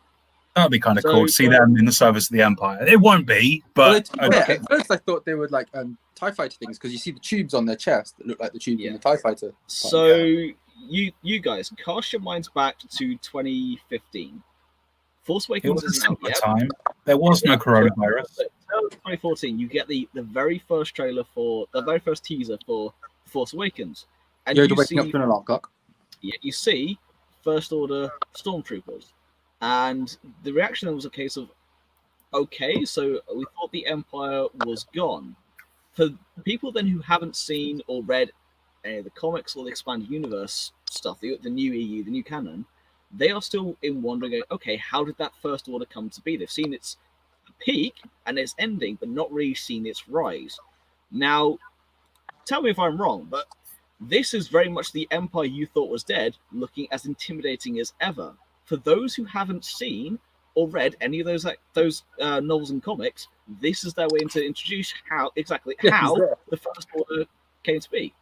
That would be kind of cool to see them in the service of the Empire. It won't be, but at first I thought they would like TIE fighter things because you see the tubes on their chest that look like the tubes in the TIE fighter. So you guys cast your minds back to 2015. Force Awakens is out yet. Time. There was no coronavirus. 2014, you get the very first trailer for the very first teaser for Force Awakens, and you're waking up to an alarm clock. Yeah, you see First Order stormtroopers, and the reaction was a case of, okay, so we thought the Empire was gone. For people then who haven't seen or read any of the comics or the expanded universe stuff, the new EU, the new canon, they are still in wondering, okay, how did that First Order come to be? They've seen its peak and its ending, but not really seen its rise. Now, tell me if I'm wrong, but this is very much the Empire you thought was dead, looking as intimidating as ever. For those who haven't seen or read any of those novels and comics, this is their way to introduce how the First Order came to be.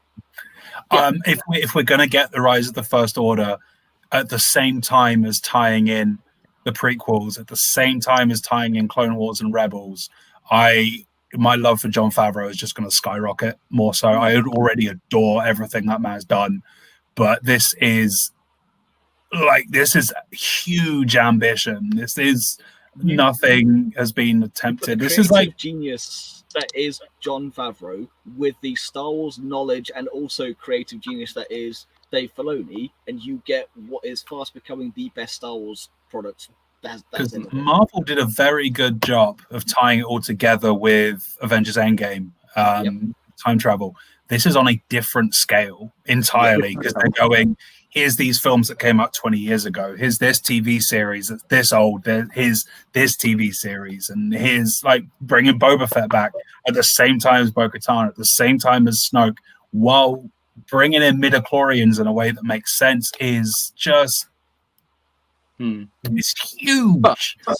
If we're going to get the rise of the First Order at the same time as tying in the prequels, at the same time as tying in Clone Wars and Rebels, my love for Jon Favreau is just going to skyrocket more so. I already adore everything that man's done, but this is like this is huge ambition. This is nothing has been attempted. This is like genius that is Jon Favreau with the Star Wars knowledge and also creative genius that is Dave Filoni, and you get what is fast becoming the best Star Wars product. Because Marvel did a very good job of tying it all together with Avengers Endgame, time travel. This is on a different scale entirely because they're going, here's these films that came out 20 years ago. Here's this TV series that's this old. Here's this TV series. And here's like bringing Boba Fett back at the same time as Bo-Katan, at the same time as Snoke, while bringing in midichlorians in a way that makes sense is just... It's huge. But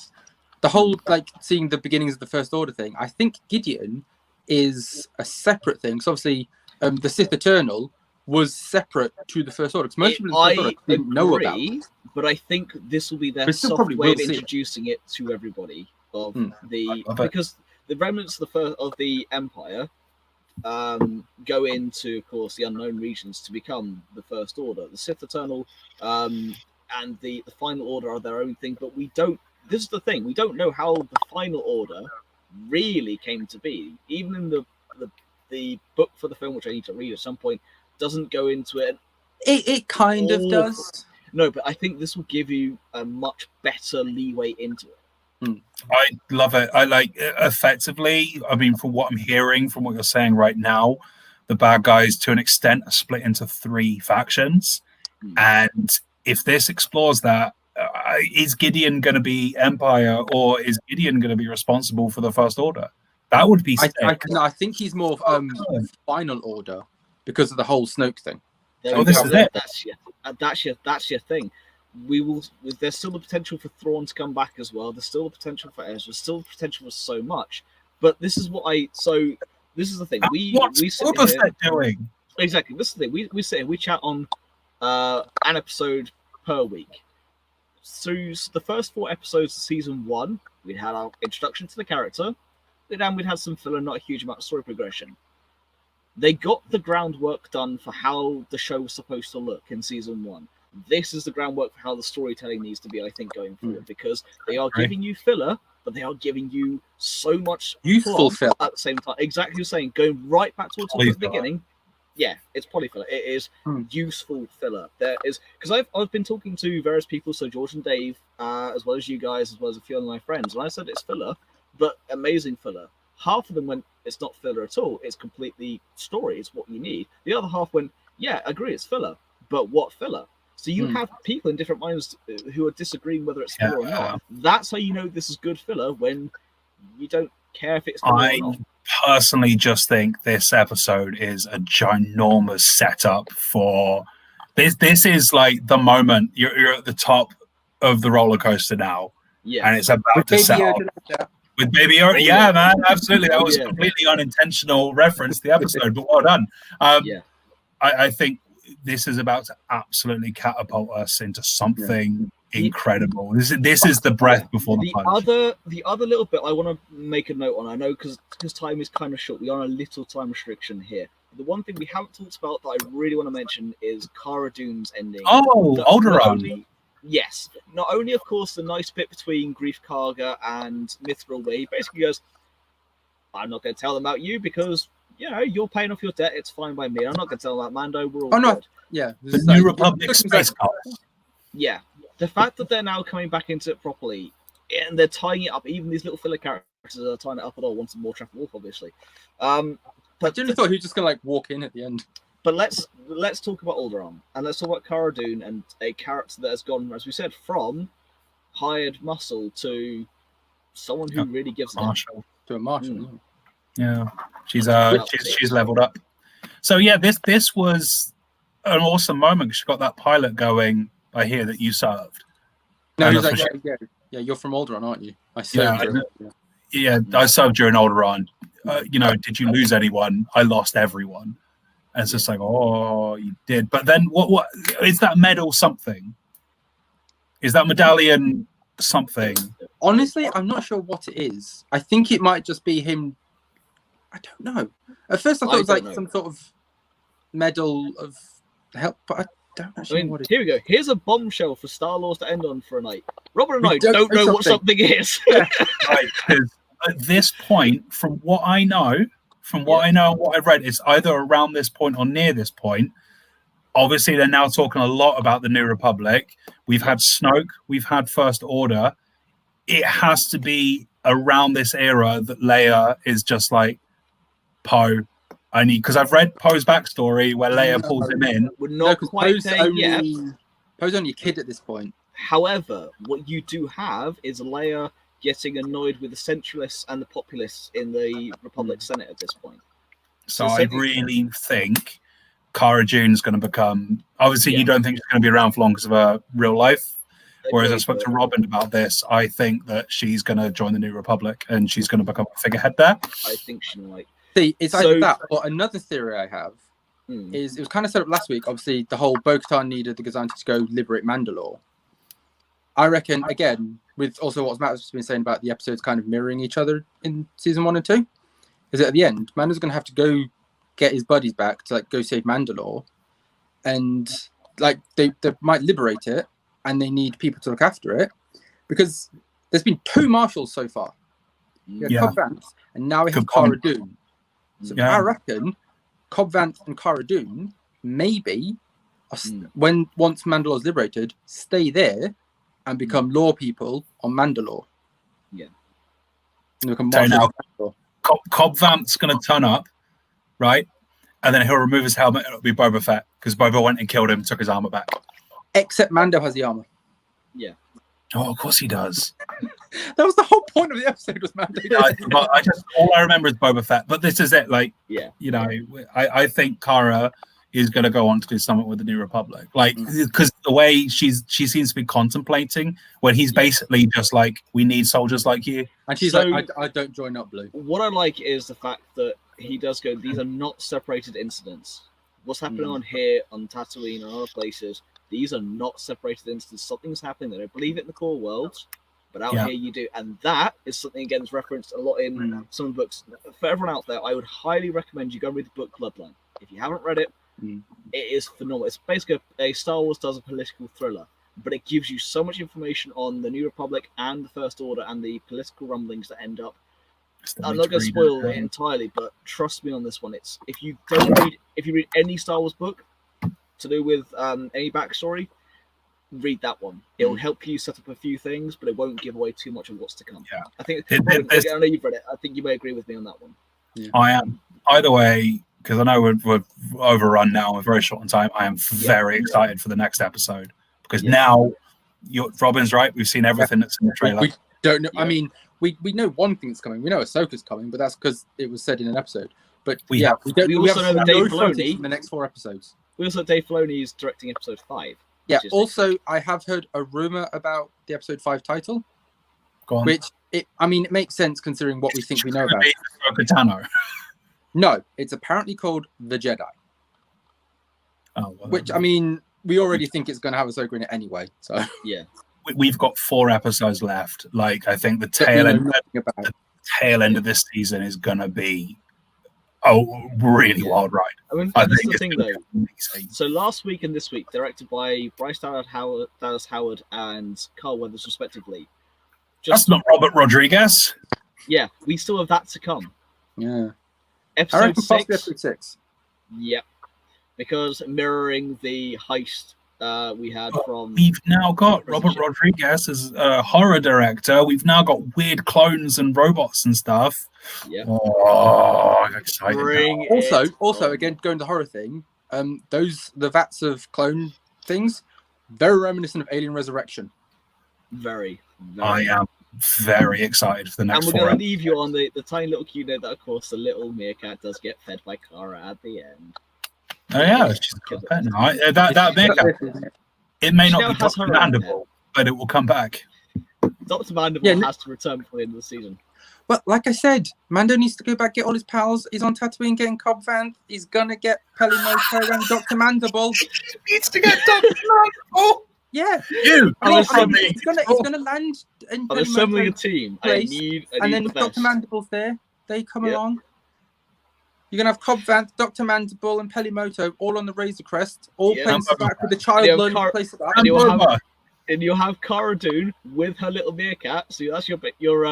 the whole, like, seeing the beginnings of the First Order thing, I think Gideon is a separate thing. So obviously, the Sith Eternal was separate to the First Order. Because most people in the First Order didn't know about it. But I think this will be their soft way of introducing it to everybody. Because the remnants of the Empire go into, of course, the unknown regions to become the First Order. The Sith Eternal and the Final Order are their own thing, but we don't. This is the thing: we don't know how the Final Order really came to be. Even in the book for the film, which I need to read at some point, doesn't go into it. It kind of does. No, but I think this will give you a much better leeway into it. I love it. I like effectively. I mean, from what I'm hearing, from what you're saying right now, the bad guys, to an extent, are split into 3 factions, and if this explores that, is Gideon going to be Empire or is Gideon going to be responsible for the First Order? That would be sick. I think he's more Final Order because of the whole Snoke thing. This is it. That's your thing. We will. There's still the potential for Thrawn to come back as well. There's still the potential for Ezra. There's still the potential for so much. But this is what this is the thing. What's Boba Fett doing? Exactly. This is the thing. We sit here. We chat on an episode per week. So the first 4 episodes of season 1, we'd had our introduction to the character, then we'd had some filler, not a huge amount of story progression. They got the groundwork done for how the show was supposed to look in season 1. This is the groundwork for how the storytelling needs to be, I think, going forward, because they are giving you filler, but they are giving you so much useful filler at the same time. Exactly, you're saying, going right back to the beginning. Yeah, it's polyfiller. It is useful filler. There is, because I've been talking to various people, so George and Dave, as well as you guys, as well as a few of my friends, and I said it's filler, but amazing filler. Half of them went, it's not filler at all. It's completely story. It's what you need. The other half went, yeah, agree, it's filler, but what filler? So you have people in different minds who are disagreeing whether it's filler or not. That's how you know this is good filler, when you don't care if it's filler or not. Personally just think this episode is a ginormous setup for this is like the moment you're at the top of the roller coaster now, and it's about to set up with Baby Yoda. Yeah, man, absolutely. That was completely unintentional reference to the episode, but well done. I think this is about to absolutely catapult us into something incredible. This is the breath before the punch. The other little bit I want to make a note on, I know because time is kind of short, we are on a little time restriction here. The one thing we haven't talked about that I really want to mention is Cara Dune's ending. Alderaan. Yes. Not only, of course, the nice bit between Grief Karga and Mithril, where he basically goes, I'm not going to tell them about you because, you know, you're paying off your debt. It's fine by me. I'm not going to tell them about Mando. We're all good. Yeah. The New Republic space cars. Yeah. The fact that they're now coming back into it properly, and they're tying it up, even these little filler characters are tying it up at all, wanting more Trapper Wolf, obviously. But I generally thought he was just going to, like, walk in at the end. But let's talk about Alderaan, and let's talk about Cara Dune, and a character that has gone, as we said, from hired muscle to someone who really gives a marshal. To a marshal. Yeah, she's leveled up. So yeah, this was an awesome moment. She got that pilot going. I hear that you served. No, he's like, yeah, you're from Alderaan, aren't you? I served. I served during Alderaan. Did you lose anyone? I lost everyone. And it's just like, oh, you did. But then what is that medal something? Is that medallion something? Honestly, I'm not sure what it is. I think it might just be him. I don't know. At first I thought it was like some sort of medal of help, but don't actually know what it is. Here we go. Here's a bombshell for Star Wars to end on for a night. Robert and I don't know what something is. Right, because at this point, from what I know and what I've read, it's either around this point or near this point. Obviously, they're now talking a lot about the New Republic. We've had Snoke, we've had First Order. It has to be around this era that Leia is just like, Poe, I need, because I've read Poe's backstory where Leia pulls him in. We're not quite Poe's there yet. Poe's only a kid at this point. However, what you do have is Leia getting annoyed with the centralists and the populists in the Republic Senate at this point. So I really think Cara Dune's going to become. Obviously, you don't think she's going to be around for long because of her real life. Whereas I spoke to Robin about this, I think that she's going to join the New Republic and she's going to become a figurehead there. I think she might. See, it's either that or another theory I have is it was kind of set up last week. Obviously, the whole Bo-Katan needed the Gazanti to go liberate Mandalore. I reckon, again, with also what Matt's been saying about the episodes kind of mirroring each other in season 1 and 2, is that at the end, Mando's going to have to go get his buddies back to like go save Mandalore, and like they might liberate it, and they need people to look after it because there's been 2 marshals so far. Cobb Vanth, and now we have Cara Dune. So I reckon Cobb Vanth and Cara Dune maybe once Mandalore's liberated, stay there and become law people on Mandalore. Yeah. Cobb Vanth's going to turn up, right? And then he'll remove his helmet and it'll be Boba Fett because Boba went and killed him, took his armor back. Except Mando has the armor. Yeah. Oh, of course he does. That was the whole point of the episode, was Mando. All I remember is Boba Fett. But this is it. Like, you know, I think Cara is going to go on to do something with the New Republic. Like, because the way she seems to be contemplating when he's basically just like, we need soldiers like you. And she's like, I don't join up, Blue. What I like is the fact that he does go, these are not separated incidents. What's happening on here, on Tatooine, and other places, these are not separated incidents. Something's happening. They don't believe it in the core world, but out here you do. And that is something, again, that's referenced a lot in some of the books. For everyone out there, I would highly recommend you go read the book Bloodline. If you haven't read it, it is phenomenal. It's basically a Star Wars does a political thriller, but it gives you so much information on the New Republic and the First Order and the political rumblings that end up. I'm not going to spoil it entirely, but trust me on this one. It's if you read any Star Wars book to do with any backstory, read that one. It will help you set up a few things, but it won't give away too much of what's to come. Yeah, I think. I know you've read it. I think you may agree with me on that one. Yeah. I am. Either way, because I know we're overrun now. We're very short on time. I am very excited for the next episode because now, Robin's right. We've seen everything that's in the trailer. We don't know. I mean, we know one thing that's coming. We know Ahsoka's coming, but that's because it was said in an episode. But we also know that Dave Filoni in the next 4 episodes. We also know Dave Filoni is directing episode 5. Yeah. Also, I have heard a rumor about the episode 5 title, which it makes sense considering what we think we know about. Tano. No, it's apparently called The Jedi. Oh, well, which I mean, we already think it's going to have Ahsoka in it anyway. So yeah, we've got 4 episodes left. Like I think the tail end of this season is going to be really wild ride. I mean, this is the thing though. So last week and this week, directed by Bryce Dallas Howard and Carl Weathers, respectively. That's not Robert Rodriguez. Yeah, we still have that to come. Yeah. Episode 6. Episode 6. Yep. Because mirroring the heist we had from... We've now got Robert Rodriguez as a horror director. We've now got weird clones and robots and stuff. Yeah. Oh, I'm excited. Also, again, going to the horror thing, the vats of clone things, very reminiscent of Alien Resurrection. Very. I am very excited for the next 4. And we're going to leave you on the tiny little cue note that, of course, the little meerkat does get fed by Cara at the end. Oh, yeah. She's got a pet now. That meerkat, it may not be Dr. Mandible, but it will come back. Dr. Mandible has to return before the end of the season. Well, like I said, Mando needs to go back, get all his pals. He's on Tatooine getting Cobb Vanth. He's going to get Peli Motto and Dr. Mandible. He needs to get Dr. Mandible. Yeah, he's gonna land in I'm assembling a team. And then Dr. Mandible's there. They come along. You're gonna have Cobb Vanth, Dr. Mandible, and Pelimoto all on the Razor Crest, all playing back with the child learning to play back. And you'll have Cara Dune with her little meerkat. So that's your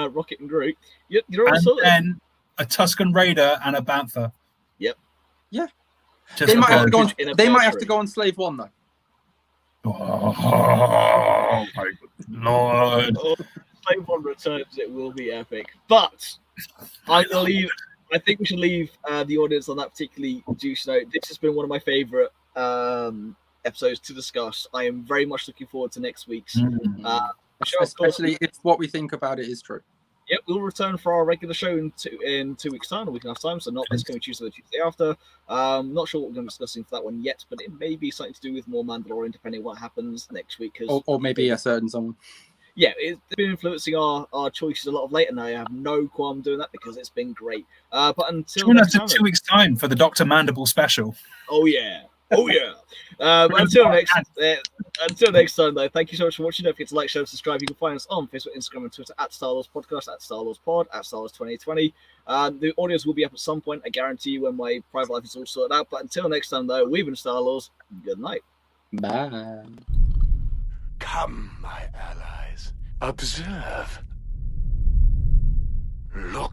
Rocket and Groot. You're all and sorted. then a Tuscan Raider and a Bantha. Yep. Yeah. Just They might have a to go on Slave 1 though. Oh my lord! Slave 1 returns. It will be epic. But I think we should leave the audience on that particularly juice note. This has been one of my favorite episodes to discuss. I am very much looking forward to next week's show. Especially if what we think about it is true. Yep, we'll return for our regular show in 2 weeks' time, a week and a half time, so not this coming Tuesday, the Tuesday after. Not sure what we're going to be discussing for that one yet, but it may be something to do with more Mandalorian, depending on what happens next week. Or maybe a certain someone. Yeah, it's been influencing our choices a lot of late, and I have no qualm doing that because it's been great. But until next time, 2 weeks' time for the Dr. Mandible special. Oh yeah. Until next time, though, thank you so much for watching. Don't forget to like, share, and subscribe. You can find us on Facebook, Instagram, and Twitter at Star Wars Podcast, at Star Wars Pod, at Star Wars 2020. The audios will be up at some point. I guarantee you when my private life is all sorted out. But until next time, though, we've been Star Wars. Good night. Bye. Come, my allies. Observe. Look